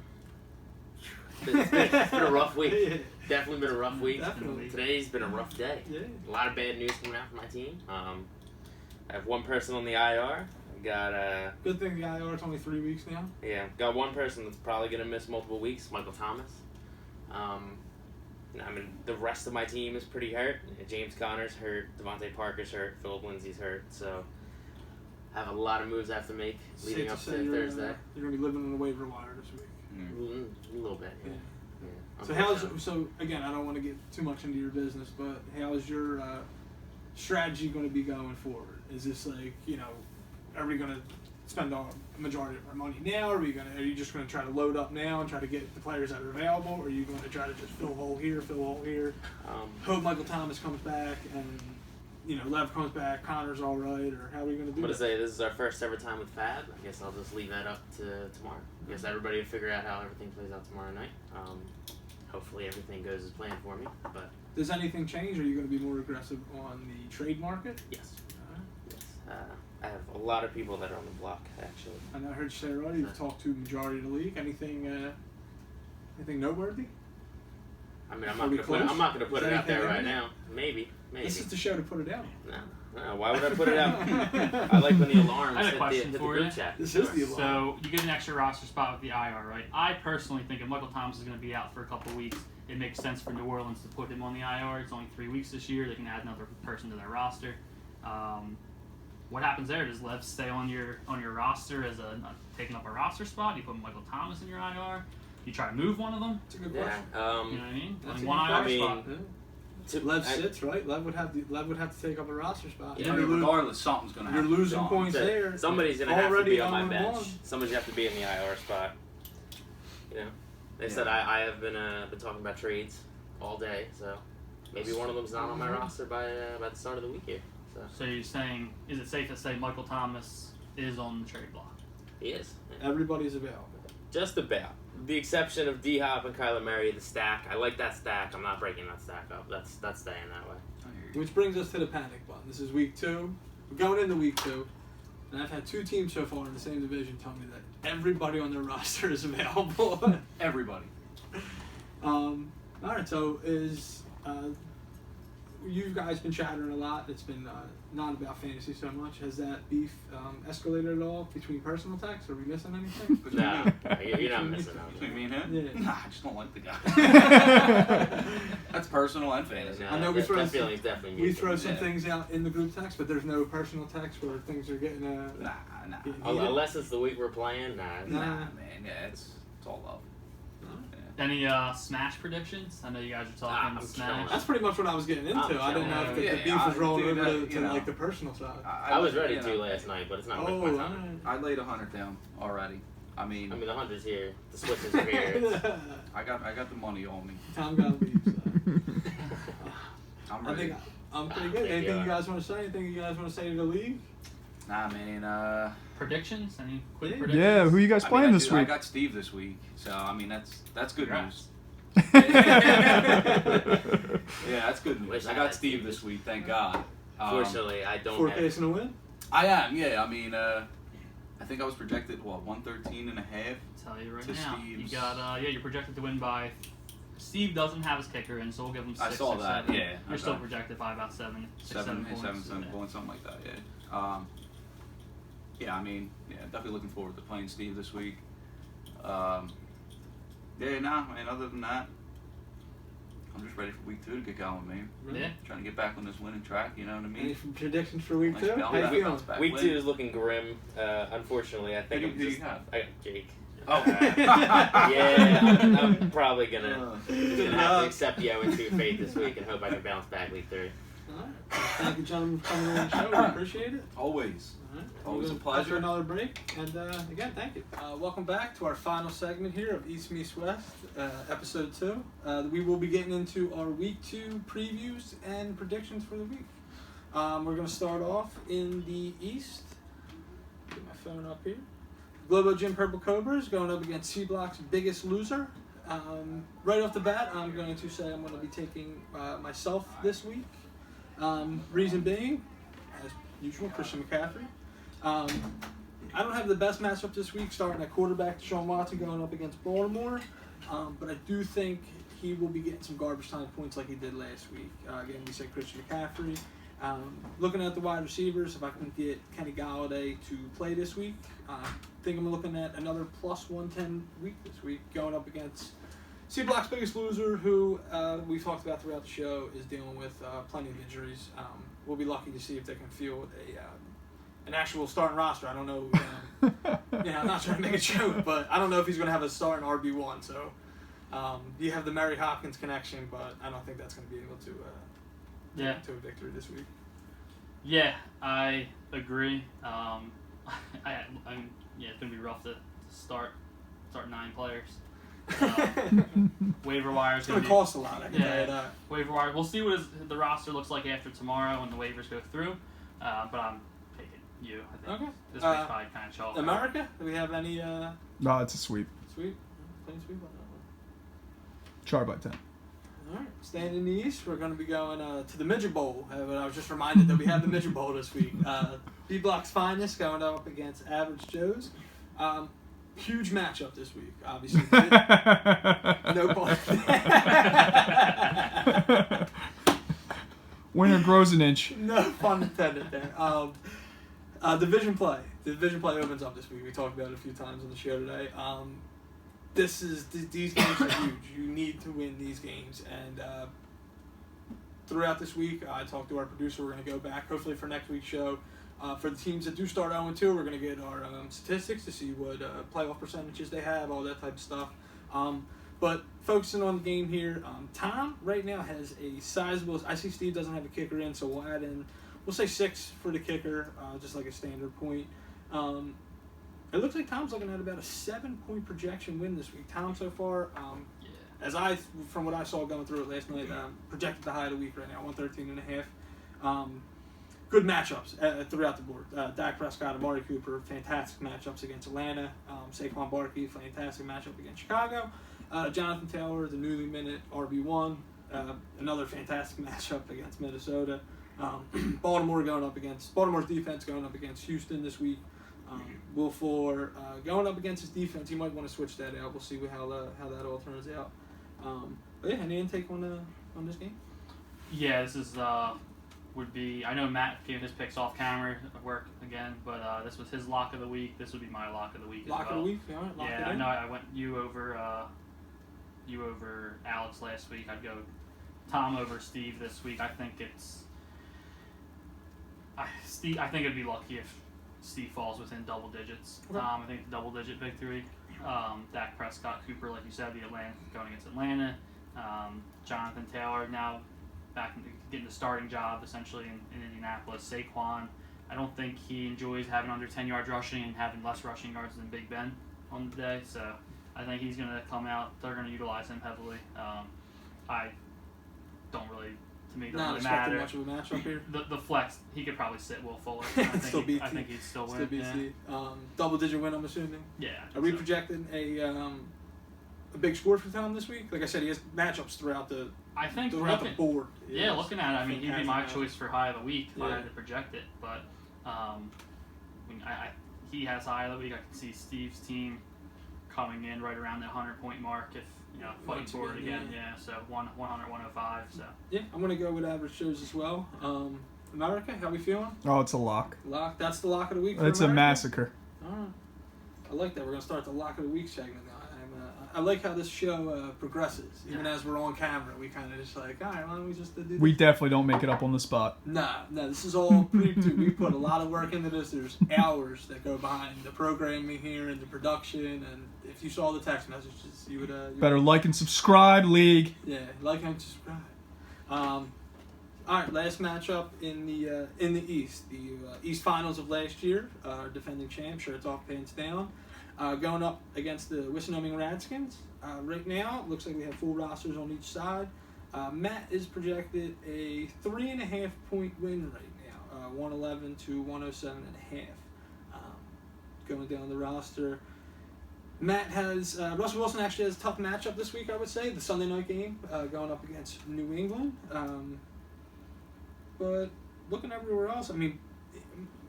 It's been a rough week. Yeah. Definitely been a rough week. Definitely. Today's been a rough day. Yeah. A lot of bad news coming out from my team. I have one person on the IR. I got Good thing the IR is only 3 weeks now. got one person that's probably gonna miss multiple weeks. Michael Thomas. I mean, the rest of my team is pretty hurt. James Conner's hurt. Devontae Parker's hurt. Philip Lindsay's hurt. So I have a lot of moves I have to make leading Safe up to to say Thursday. you're gonna be living on the waiver wire this week. A little bit. Yeah. Yeah. So again, I don't want to get too much into your business, but how is your strategy going to be going forward? Is this like are we going to spend a majority of our money now? Are you just going to try to load up now and try to get the players that are available? Or are you going to try to just fill a hole here, hope Michael Thomas comes back and Lev comes back, Connor's all right, or how are we going to do I'm going to that? say this is our first ever time with Fab. I guess I'll just leave that up to tomorrow. I guess everybody will figure out how everything plays out tomorrow night. Hopefully everything goes as planned for me. But does anything change? Are you going to be more aggressive on the trade market? yes. Yes. I have a lot of people that are on the block, actually. And I heard you say already you've talked to the majority of the league. Anything noteworthy? I mean, I'm not going to put it out there right now. Maybe. This is the show to put it out. No. Why would I put it out? I like when the alarms I had a hit question the for group you. chat. This is the alarm. So you get an extra roster spot with the IR, right? I personally think if Michael Thomas is going to be out for a couple of weeks, it makes sense for New Orleans to put him on the IR. It's only 3 weeks this year. They can add another person to their roster. What happens there? Does Lev stay on your roster as taking up a roster spot? You put Michael Thomas in your IR. You try to move one of them. That's a good Yeah. question. You know what I mean? That's Only one IR spot. Lev sits, right? Lev would have to take up a roster spot. Yeah, regardless, something's going to happen. You're losing points there. Somebody's going to have to Already be on my on bench. one. Somebody's going to have to be in the IR spot. They said I have been talking about trades all day, so maybe one of them's not on my roster by the start of the week here. So you're saying, is it safe to say Michael Thomas is on the trade block? He is. Everybody's available. Just about. The exception of D-Hop and Kyler Murray, the stack. I like that stack. I'm not breaking that stack up. That's staying that way. Which brings us to the panic button. This is week 2. We're going into week 2. And I've had 2 teams so far in the same division tell me that everybody on their roster is available. Everybody. All right, so you guys been chattering a lot. It's been not about fantasy so much. Has that beef escalated at all between personal texts? Are we missing anything? No, you're not missing out. Between me and him? Yeah. Nah, I just don't like the guy. That's personal and fantasy. I know we throw that feeling's definitely we throw some Yeah. things out in the group text, but there's no personal text where things are getting Nah. getting heated. Unless it's the week we're playing, nah. Nah, man. Yeah, it's all love. Any Smash predictions? I know you guys are talking I'm Smash. That's pretty much what I was getting into. I'm I didn't know if the chilling. beef was rolling dude, over you to know. like the personal side. I was ready to last night, but it's not worth my time. I laid 100 down already. I mean, the 100's here. The switches are here. I got the money on me. Tom got to leave. So. I'm I ready. think I'm pretty good. Anything you guys want to say? Anything you guys want to say to the league? Nah, man. Predictions? Any quick Yeah. predictions? Yeah, who you guys playing this I week? got Steve this week, so I mean that's good Congrats. news. Yeah, that's good news. Wish I I got had Steve Steve this week, thank God. Fortunately, I don't 4 have. case and a win. I am, yeah. I mean, I think I was projected 113 and a half. Tell you right To now. Steve's. You got you're projected to win by. Steve doesn't have his kicker in, so we'll give him 6 I saw or that, 7. yeah, You're still okay. projected by about 7 7 points. Yeah. points, something like that. Yeah. Yeah. I mean, yeah. Definitely looking forward to playing Steve this week. Yeah. Nah, man. Other than that, I'm just ready for week 2 to get going, man. Yeah. Trying to get back on this winning track. You know what I Any mean? predictions for week Nice 2? bounce How you back, feeling? bounce back Week win. 2 is looking grim. Unfortunately, I think Who I'm do you just. have? I got Jake. Oh. Yeah, I'm probably gonna have luck. to accept the 0-2 fate this week and hope I can bounce back week 3. All right. Thank you, gentlemen, for coming on the show. We appreciate it. Always. All right. Always a We're gonna pleasure. After another break, and again, thank you. Welcome back to our final segment here of East Meets West, episode 2. We will be getting into our week 2 previews and predictions for the week. We're going to start off in the East. Get my phone up here. Globo Gym Purple Cobras going up against C Block's Biggest Loser. Right off the bat, I'm going to say I'm going to be taking myself this week. Reason being, as usual, Christian McCaffrey. I don't have the best matchup this week, starting at quarterback, Deshaun Watson going up against Baltimore. But I do think he will be getting some garbage time points like he did last week. Again, we said Christian McCaffrey. Looking at the wide receivers, if I can get Kenny Galladay to play this week, I think I'm looking at another plus 110 week this week, going up against C Block's Biggest Loser, who we've talked about throughout the show, is dealing with plenty of injuries. We'll be lucky to see if they can field an actual starting roster. I don't know. I'm not trying to make a joke, but I don't know if he's going to have a starting RB1. So you have the Mary Hopkins connection, but I don't think that's going to be able to to a victory this week. Yeah, I agree. Yeah, it's gonna be rough to start 9 players. Waiver wire It's going to cost a lot, I can tell you that. Waiver wire. We'll see what the roster looks like after tomorrow when the waivers go through. But I'm picking you. I think this week's probably kind of chalk. America? Do we have any? No, it's a sweep. Sweep? Clean sweep on that one. Char by 10. All right. Staying in the East, we're going to be going to the Midget Bowl. I was just reminded that we have the Midget Bowl this week. B Block's finest going up against Average Joe's. Huge matchup this week, obviously. No ball. Winner grows an inch. No pun intended there. Division play. The division play opens up this week. We talked about it a few times on the show today. These games are huge. You need to win these games. And throughout this week, I talked to our producer. We're going to go back, hopefully, for next week's show. For the teams that do start 0-2, we're going to get our statistics to see what playoff percentages they have, all that type of stuff. But focusing on the game here, Tom right now has a sizable. I see Steve doesn't have a kicker in, so we'll add in. We'll say 6 for the kicker, just like a standard point. It looks like Tom's looking at about a 7-point projection win this week. Tom so far, from what I saw going through it last night, projected the high of the week right now, 113.5. Good matchups throughout the board. Dak Prescott, Amari Cooper, fantastic matchups against Atlanta. Saquon Barkley, fantastic matchup against Chicago. Jonathan Taylor, the newly minute RB1, another fantastic matchup against Minnesota. Baltimore's defense going up against Houston this week. Will Fuller going up against his defense. You might want to switch that out. We'll see how that all turns out. But yeah, any intake on this game? Yeah, this is would be. I know Matt gave his picks off camera at work again, but this was his lock of the week. This would be my lock of the week. Lock of the week, yeah. I know. I went you over Alex last week. I'd go Tom over Steve this week. I think I think it'd be lucky if Steve falls within double digits. Okay. I think it's a double-digit victory. Dak Prescott, Cooper, like you said, going against Atlanta. Jonathan Taylor now back into getting the starting job essentially in Indianapolis. Saquon, I don't think he enjoys having under 10 yards rushing and having less rushing yards than Big Ben on the day. So I think he's going to come out. They're going to utilize him heavily. I don't really. To me, doesn't really matter. Much of a matchup here. The flex, he could probably sit Will Fuller. I think he'd still win. Yeah. Double-digit win, I'm assuming. Yeah. Are we projecting a big score for Tom this week? Like I said, he has matchups throughout the board. Yeah, looking at it, I mean, he'd be my choice for high of the week if I had to project it. But he has high of the week. I can see Steve's team coming in right around that 100-point mark if. Fighting for it again, so 100, 105, so. Yeah, I'm going to go with average shows as well. America, how we feeling? Oh, it's a lock. Lock, that's the lock of the week for It's America? a massacre. All right. I like that. We're going to start the lock of the week segment now. I like how this show progresses. Even as we're on camera, we kind of just like, all right, why don't we just do this? We definitely don't make it up on the spot. No, this is all we put a lot of work into this. There's hours that go behind the programming here and the production, and if you saw the text messages, you would... Better like and subscribe, League. Yeah, like and subscribe. All right, last matchup in the East. The East Finals of last year. Our defending champ, shirts off, pants down. Going up against the Wisconsin Redskins. Right now, it looks like we have full rosters on each side. Matt is projected a 3.5-point win right now, 111 to 107.5. Going down the roster. Matt has Russell Wilson actually has a tough matchup this week, I would say. The Sunday night game going up against New England. But looking everywhere else, I mean,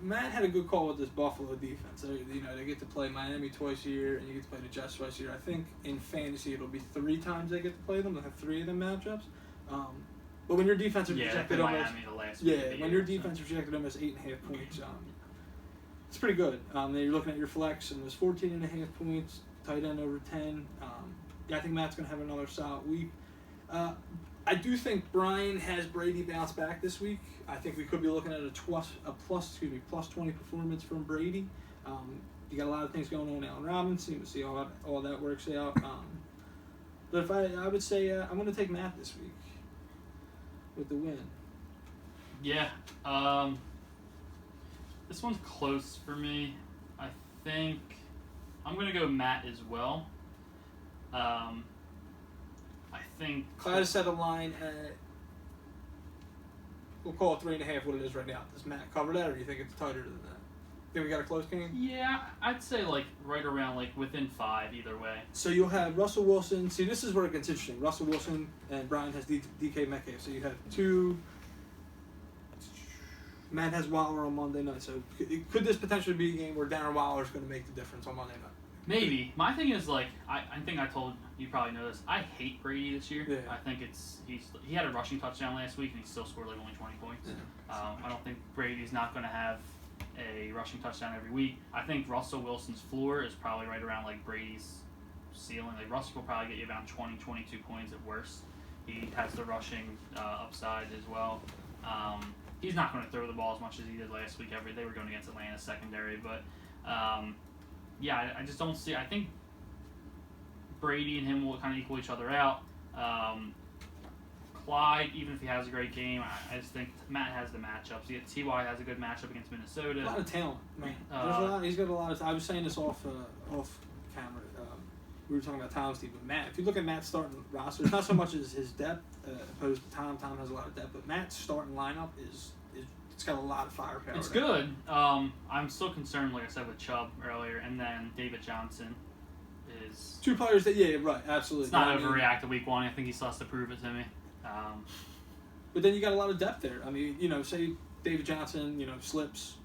Matt had a good call with this Buffalo defense. They get to play Miami twice a year, and you get to play the Jets twice a year. I think in fantasy it'll be 3 times they get to play them. They'll have 3 of them matchups. But when your defense is projected almost, when your defense is projected almost 8.5 points, it's pretty good. Then you're looking at your flex, and there's 14.5 points, tight end over 10. I think Matt's gonna have another solid week. I do think Brian has Brady bounce back this week. I think we could be looking at a plus 20 performance from Brady. You got a lot of things going on now in Robinson. We'll see all that works out. But if I would say I'm going to take Matt this week with the win. Yeah. This one's close for me. think I'm going to go Matt as well. I think Clyde has set a line at, we'll call it 3.5 what it is right now. Does Matt cover that, or do you think it's tighter than that? Think we got a close game? Yeah, I'd say like right around like within 5 either way. So you'll have Russell Wilson. See, this is where it gets interesting. Russell Wilson and Brian has DK Metcalf. So you have two. Matt has Waller on Monday night. So could this potentially be a game where Darren Waller is going to make the difference on Monday night? Maybe. My thing is like I think I told you probably know this. I hate Brady this year. Yeah. I think he had a rushing touchdown last week and he still scored like only 20 points. Yeah. I don't think Brady's not going to have a rushing touchdown every week. I think Russell Wilson's floor is probably right around like Brady's ceiling. Like Russell will probably get you about 20, 22 points at worst. He has the rushing upside as well. He's not going to throw the ball as much as he did last week. They were going against Atlanta's secondary, but yeah, I just don't see. I think Brady and him will kind of equal each other out. Clyde, even if he has a great game, I just think Matt has the matchups. T.Y. has a good matchup against Minnesota. A lot of talent, man. There's a lot. He's got a lot of. I was saying this off camera. We were talking about Tom's team, but Matt. If you look at Matt's starting roster, it's not so much as his depth opposed to Tom. Tom has a lot of depth, but Matt's starting lineup is it's got a lot of firepower. It's good. I'm still concerned, like I said, with Chubb earlier, and then David Johnson is two players that right, absolutely. It's not overreact to week 1. I think he still has to prove it to me. But then you got a lot of depth there. I mean, say David Johnson, slips.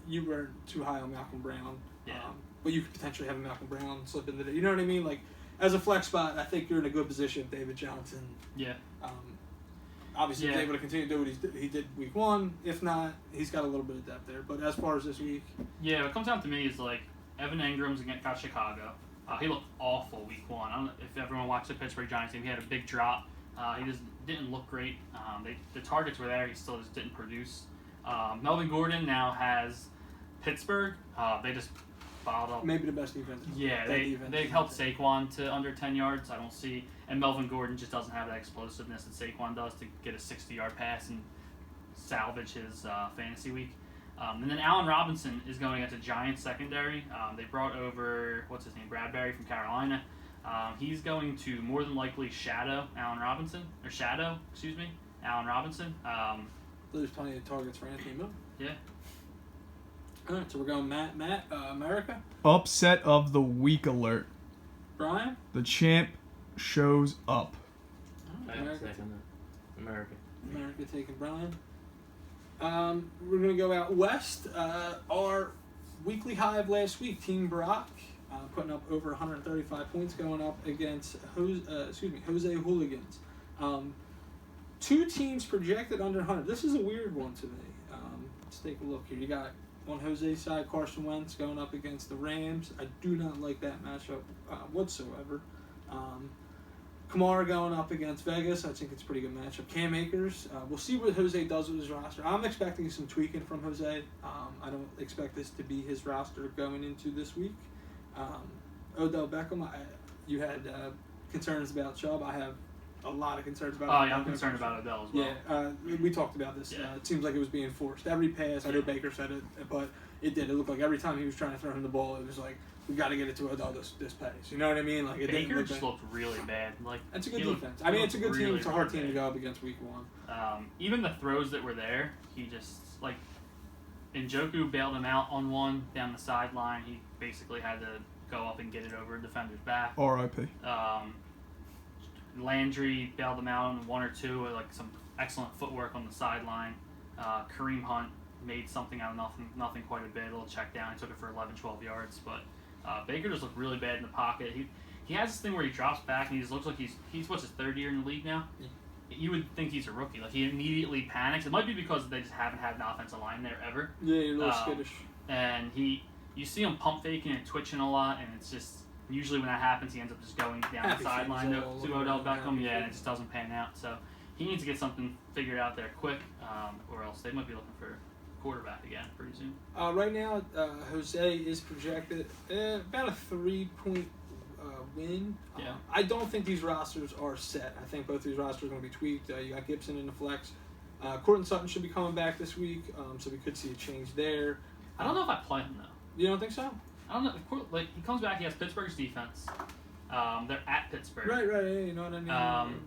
You were too high on Malcolm Brown. Yeah. But you could potentially have a Malcolm Brown slip into there. You know what I mean? Like, as a flex spot, I think you're in a good position, David Johnson. Yeah. Obviously, he's able to continue to do what he did week 1. If not, he's got a little bit of depth there. But as far as this week, yeah, what comes down to me is like Evan Ingram's got Chicago. He looked awful week 1. I don't know if everyone watched the Pittsburgh Giants game. He had a big drop. He just didn't look great. The targets were there. He still just didn't produce. Melvin Gordon now has Pittsburgh. They just bottled up. Maybe the best defense. Yeah, they held Saquon to under 10 yards. I don't see. And Melvin Gordon just doesn't have that explosiveness that Saquon does to get a 60-yard pass and salvage his fantasy week. And then Allen Robinson is going against a Giants secondary. They brought over, Bradbury from Carolina. He's going to more than likely shadow Allen Robinson. There's plenty of targets for Anthony Miller. Yeah. All right, so we're going Matt, America. Upset of the week alert. Brian? The champ shows up. America taking Brian. We're going to go out west. Our weekly high of last week, Team Brock, putting up over 135 points, going up against Jose Hooligans. 2 teams projected under 100. This is a weird one to me. Let's take a look here. You got on Jose's side, Carson Wentz going up against the Rams. I do not like that matchup whatsoever. Kamara going up against Vegas. I think it's a pretty good matchup. Cam Akers. We'll see what Jose does with his roster. I'm expecting some tweaking from Jose. I don't expect this to be his roster going into this week. Odell Beckham. You had concerns about Chubb. I have a lot of concerns about. Oh yeah, I'm concerned about Odell as well. Yeah, we talked about this. Yeah. It seems like it was being forced. Every pass, I know Baker said it, but it did. It looked like every time he was trying to throw him the ball, it was like, we got to get it to Odell this pace. You know what I mean? Like Baker just looked really bad. Like that's a good defense. I mean, it's a good team. It's a hard team to go up against week 1. Even the throws that were there, he just Njoku bailed him out on one down the sideline. He basically had to go up and get it over a defender's back. R.I.P. Landry bailed him out on 1 or 2 with some excellent footwork on the sideline. Kareem Hunt made something out of nothing quite a bit. A little check down. He took it for 11, 12 yards. But Baker just looked really bad in the pocket. He has this thing where he drops back and he just looks like he's what's his 3rd year in the league now? Yeah. You would think he's a rookie. Like, he immediately panics. It might be because they just haven't had an offensive line there ever. Yeah, you're a little skittish. And you see him pump faking and twitching a lot, and it's just usually when that happens, he ends up just going down the sideline to Odell Beckham. Yeah, and it just doesn't pan out. So he needs to get something figured out there quick, or else they might be looking for a quarterback again pretty soon. Right now, Jose is projected about a 3-point win. Yeah. I don't think these rosters are set. I think both these rosters are going to be tweaked. You got Gibson in the flex. Courtland Sutton should be coming back this week, so we could see a change there. I don't know if I play him, though. You don't think so? I don't know. Of course, like he comes back, he has Pittsburgh's defense. They're at Pittsburgh. Right. Yeah, you know what I mean.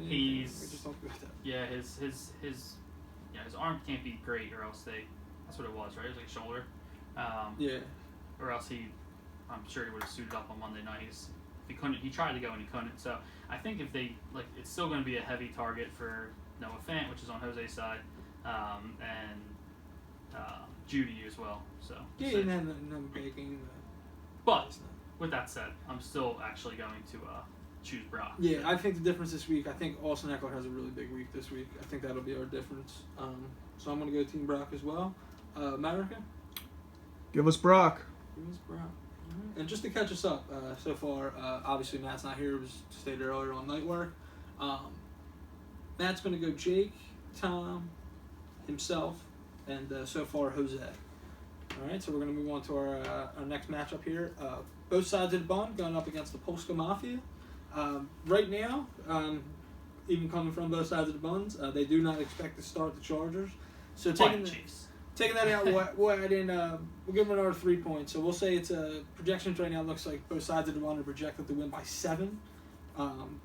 We just talked about that. Yeah, his arm can't be great, or else that's what it was, right? It was like a shoulder. Yeah. Or else I'm sure he would have suited up on Monday nights. He tried to go and he couldn't. So I think if they it's still going to be a heavy target for Noah Fant, which is on Jose's side, and Judy as well. So yeah, and then baking. But with that said, I'm still actually going to choose Brock. Yeah, I think the difference this week. I think Austin Eckler has a really big week this week. I think that'll be our difference. So I'm going to go Team Brock as well. America? Give us Brock. Give us Brock. Right. And just to catch us up, so far, obviously Matt's not here. It was stated earlier on night work. Matt's going to go Jake, Tom, himself, and so far Jose. All right, so we're going to move on to our next matchup here. Both sides of the bun going up against the Polska Mafia. Right now, even coming from both sides of the buns, they do not expect to start the Chargers. So taking that out, we'll give them another 3 points. So we'll say it's projections right now. Looks like both sides of the bun are projected to win by 7. I'm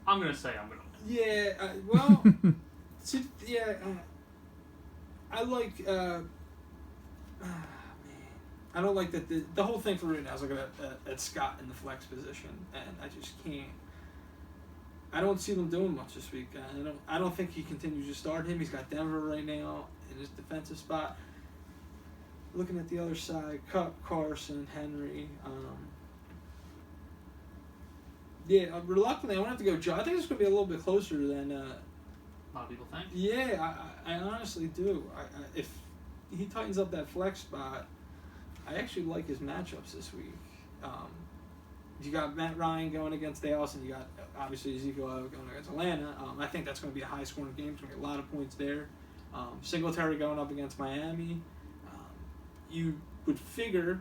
gonna say I'm gonna win. Yeah. Well. See, yeah. I like. Man, I don't like that. The whole thing for right now is looking at Scott in the flex position, and I just can't. I don't see them doing much this week. I don't think he continues to start him. He's got Denver right now in his defensive spot. Looking at the other side, Cup, Carson, Henry. Reluctantly, I want to have to go Joe. I think it's going to be a little bit closer than. A lot of people think. Yeah, I honestly do. If he tightens up that flex spot, I actually like his matchups this week. You got Matt Ryan going against Dallas, and you got obviously Ezekiel going against Atlanta. I think that's going to be a high-scoring game. It's going to be a lot of points there. Singletary going up against Miami. You would figure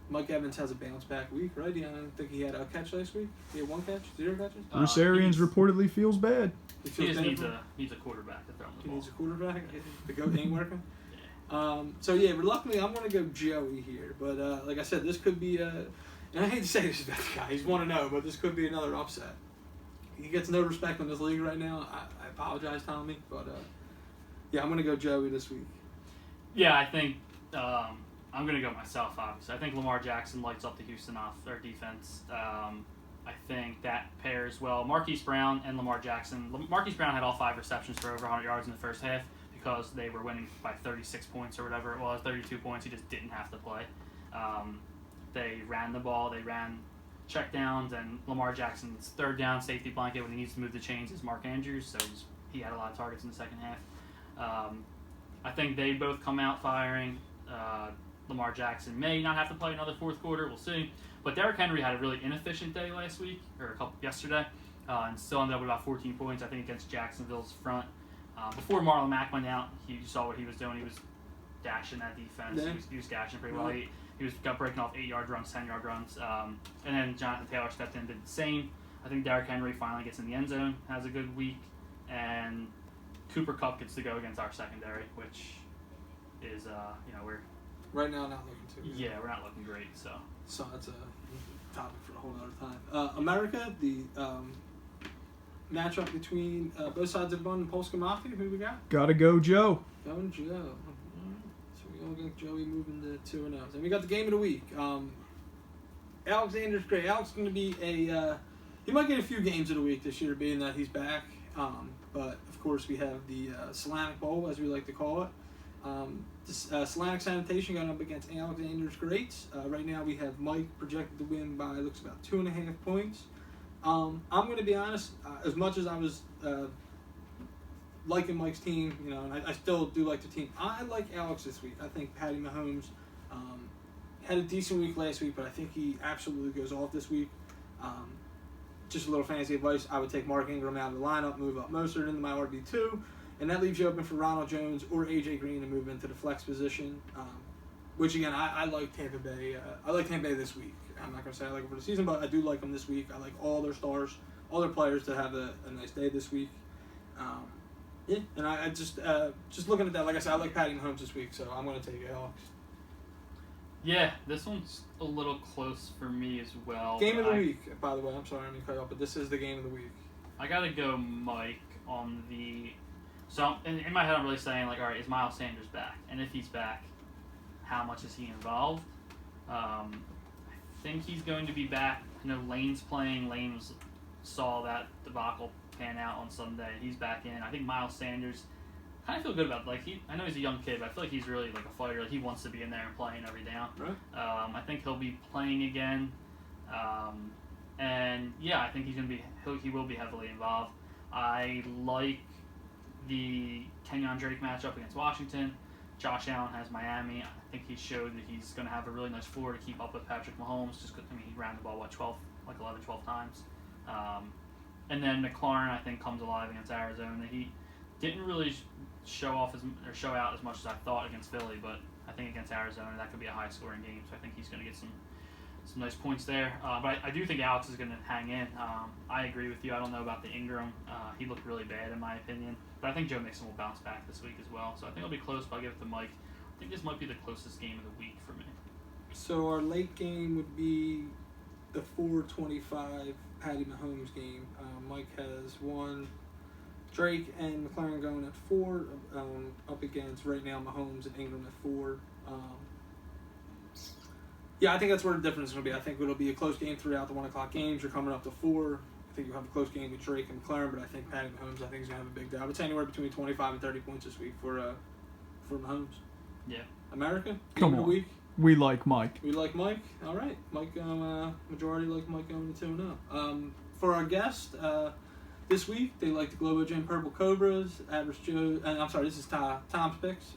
Mike Evans has a bounce-back week, right? I don't think he had a catch last week. He had 1 catch, 0 catches. Bruce Arians reportedly feels bad. He just needs a quarterback to throw him the ball. He needs a quarterback. The goat ain't working. So yeah, reluctantly, I'm going to go Joey here. But like I said, this could be and I hate to say this about the guy. He's 1-0, but this could be another upset. He gets no respect in this league right now. I apologize, Tommy, but yeah, I'm going to go Joey this week. Yeah, I think I'm going to go myself, obviously. I think Lamar Jackson lights up the Houston their defense. I think that pairs well. Marquise Brown and Lamar Jackson. Marquise Brown had all 5 receptions for over 100 yards in the first half because they were winning by 36 points or whatever it was, 32 points. He just didn't have to play. They ran the ball. They ran checkdowns, and Lamar Jackson's third down safety blanket when he needs to move the chains is Mark Andrews, so he had a lot of targets in the second half. I think they both come out firing. Lamar Jackson may not have to play another fourth quarter. We'll see. But Derrick Henry had a really inefficient day yesterday, and still ended up with about 14 points, I think, against Jacksonville's front. Before Marlon Mack went out, you saw what he was doing. He was dashing that defense. Yeah. He was dashing pretty well. He was breaking off 8-yard runs, 10-yard runs. And then Jonathan Taylor stepped in and did the same. I think Derrick Henry finally gets in the end zone, has a good week. And Cooper Kupp gets to go against our secondary, which is, we're... Right now, not looking too good. Yeah, we're not looking great, so that's a topic for a whole other time. America, the matchup between both sides of the bun and Polska Mafia. Who we got? Gotta go, Joe. Going Joe. All right. So we all got Joey moving to 2-0. And we got the game of the week. Alexander's great. Alex is going to be he might get a few games of the week this year, being that he's back. But of course, we have the Solanic Bowl, as we like to call it. Solanic Sanitation going up against Alexander's Greats. Right now we have Mike projected to win by looks about 2.5 points. I'm going to be honest, as much as I was liking Mike's team, and I still do like the team, I like Alex this week. I think Patty Mahomes had a decent week last week, but I think he absolutely goes off this week. Just a little fantasy advice, I would take Mark Ingram out of the lineup, move up Mostert into my RB2, and that leaves you open for Ronald Jones or A.J. Green to move into the flex position, which, again, I like Tampa Bay. I like Tampa Bay this week. I'm not going to say I like them for the season, but I do like them this week. I like all their stars, all their players to have a nice day this week. Yeah, and I just looking at that, like I said, I like Patty Mahomes this week, so I'm going to take it Hawks. Yeah, this one's a little close for me as well. Game of the week, by the way. I'm sorry, I'm going to cut you off, but this is the game of the week. I got to go Mike on the... So in my head, I'm really saying, like, all right, is Miles Sanders back? And if he's back, how much is he involved? I think he's going to be back. I know Lane's playing. Lane saw that debacle pan out on Sunday. He's back in. I think Miles Sanders, I kind of feel good about it. Like, I know he's a young kid, but I feel like he's really like a fighter. Like, he wants to be in there and playing every down. Right. I think he'll be playing again. And yeah, I think he will be heavily involved. I like the Kenyon Drake matchup against Washington. Josh Allen has Miami. I think he showed that he's going to have a really nice floor to keep up with Patrick Mahomes. Just 'cause, I mean, he ran the ball 11, 12 times. And then McLaurin, I think, comes alive against Arizona. He didn't really show out as much as I thought against Philly, but I think against Arizona that could be a high-scoring game. So I think he's going to get some nice points there. But I do think Alex is going to hang in. I agree with you. I don't know about the Ingram. He looked really bad in my opinion. But I think Joe Mixon will bounce back this week as well. So I think it'll be close, but I'll give it to Mike. I think this might be the closest game of the week for me. So our late game would be the 4:25 Patty Mahomes game. Mike has one. Drake and McLaurin going at 4, up against right now Mahomes and Ingram at 4. Yeah, I think that's where the difference is going to be. I think it'll be a close game throughout the 1 o'clock games. You're coming up to 4. I think you'll have a close game with Drake and McLaurin, but I think Patty Mahomes, I think he's going to have a big day. I would say anywhere between 25 and 30 points this week for Mahomes. Yeah. America? Come Game of on. the week? We like Mike. We like Mike? All right. Mike, majority like Mike going to 2-0. For our guest, this week, they like the Globo Gym Purple Cobras, Average Joe, and I'm sorry, this is Tom's picks.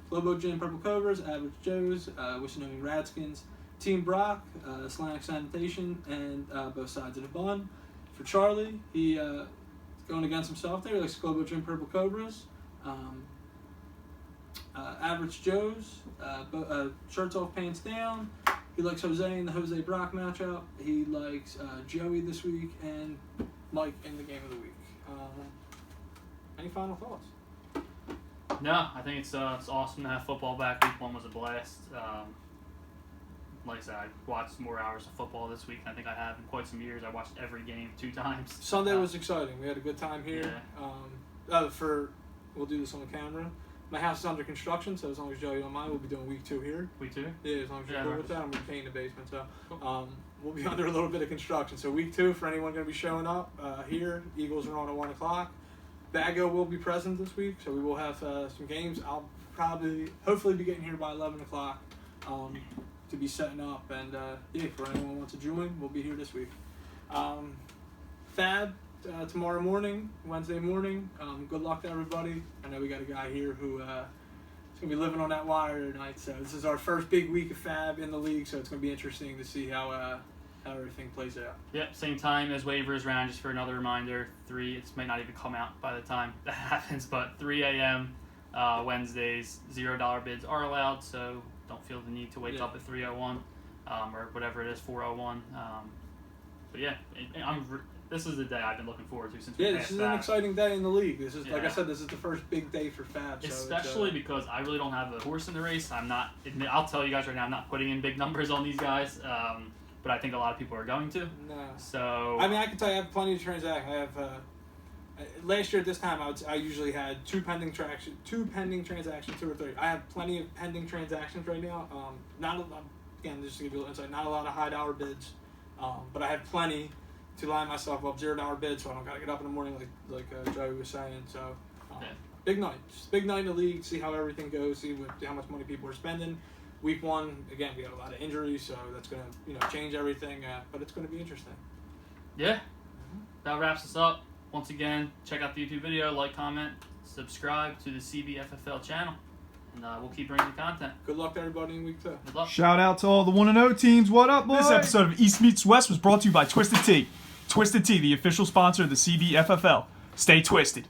Globo Gym Purple Cobras, Average Joe's, Wissinoming Radskins, Team Brock, Slannick Sanitation, and both sides of the bun. For Charlie, he going against himself there. He likes Globo Gym Purple Cobras. Average Joe's, shirts off, pants down. He likes Jose in the Jose Brock matchup. He likes Joey this week and Mike in the game of the week. Any final thoughts? No, I think it's awesome to have football back. Week 1 was a blast. Like I said, I watched more hours of football this week than I think I have in quite some years. I watched every game 2 times. Sunday was exciting. We had a good time here. Yeah. We'll do this on the camera. My house is under construction, so as long as Joey don't mind, we'll be doing week 2 here. Week 2? Yeah, as long as you're cool with that. I'm going to paint the basement, so Cool. we'll be under a little bit of construction. So week 2, for anyone going to be showing up here, Eagles are on at 1 o'clock. Bago will be present this week, so we will have some games. I'll hopefully be getting here by 11 o'clock to be setting up. And for anyone who wants to join, we'll be here this week. Fab. Tomorrow morning, Wednesday morning. Good luck to everybody. I know we got a guy here who is going to be living on that wire tonight. So this is our first big week of Fab in the league, so it's going to be interesting to see how everything plays out. Yep, same time as waivers round, just for another reminder. It might not even come out by the time that happens, but 3 a.m. Wednesdays, $0 bids are allowed, so don't feel the need to wake up at 3:01 or whatever it is, 4:01. But yeah, this is the day I've been looking forward to since we passed this is Fab. an exciting day in the league. This is, like I said, this is the first big day for Fab. Especially because I really don't have a horse in the race. I'll tell you guys right now, I'm not putting in big numbers on these guys, but I think a lot of people are going to. No. So I mean, I can tell you I have plenty of transactions. I have last year at this time I usually had 2 pending transactions, 2 or 3. I have plenty of pending transactions right now. Again, just to give you a little insight, not a lot of high dollar bids, but I have plenty to line myself up, $0 bids, so I don't gotta get up in the morning like Joey was saying. So big night, just big night in the league. See how everything goes. See how much money people are spending. Week 1, again, we got a lot of injuries, so that's gonna change everything. But it's gonna be interesting. Yeah, that wraps us up. Once again, check out the YouTube video, like, comment, subscribe to the CBFFL channel, and we'll keep bringing you content. Good luck to everybody in week 2. Good luck. Shout out to all the 1-0 teams. What up, boys? This episode of East Meets West was brought to you by Twisted Tea. Twisted Tea, the official sponsor of the CBFFL. Stay twisted.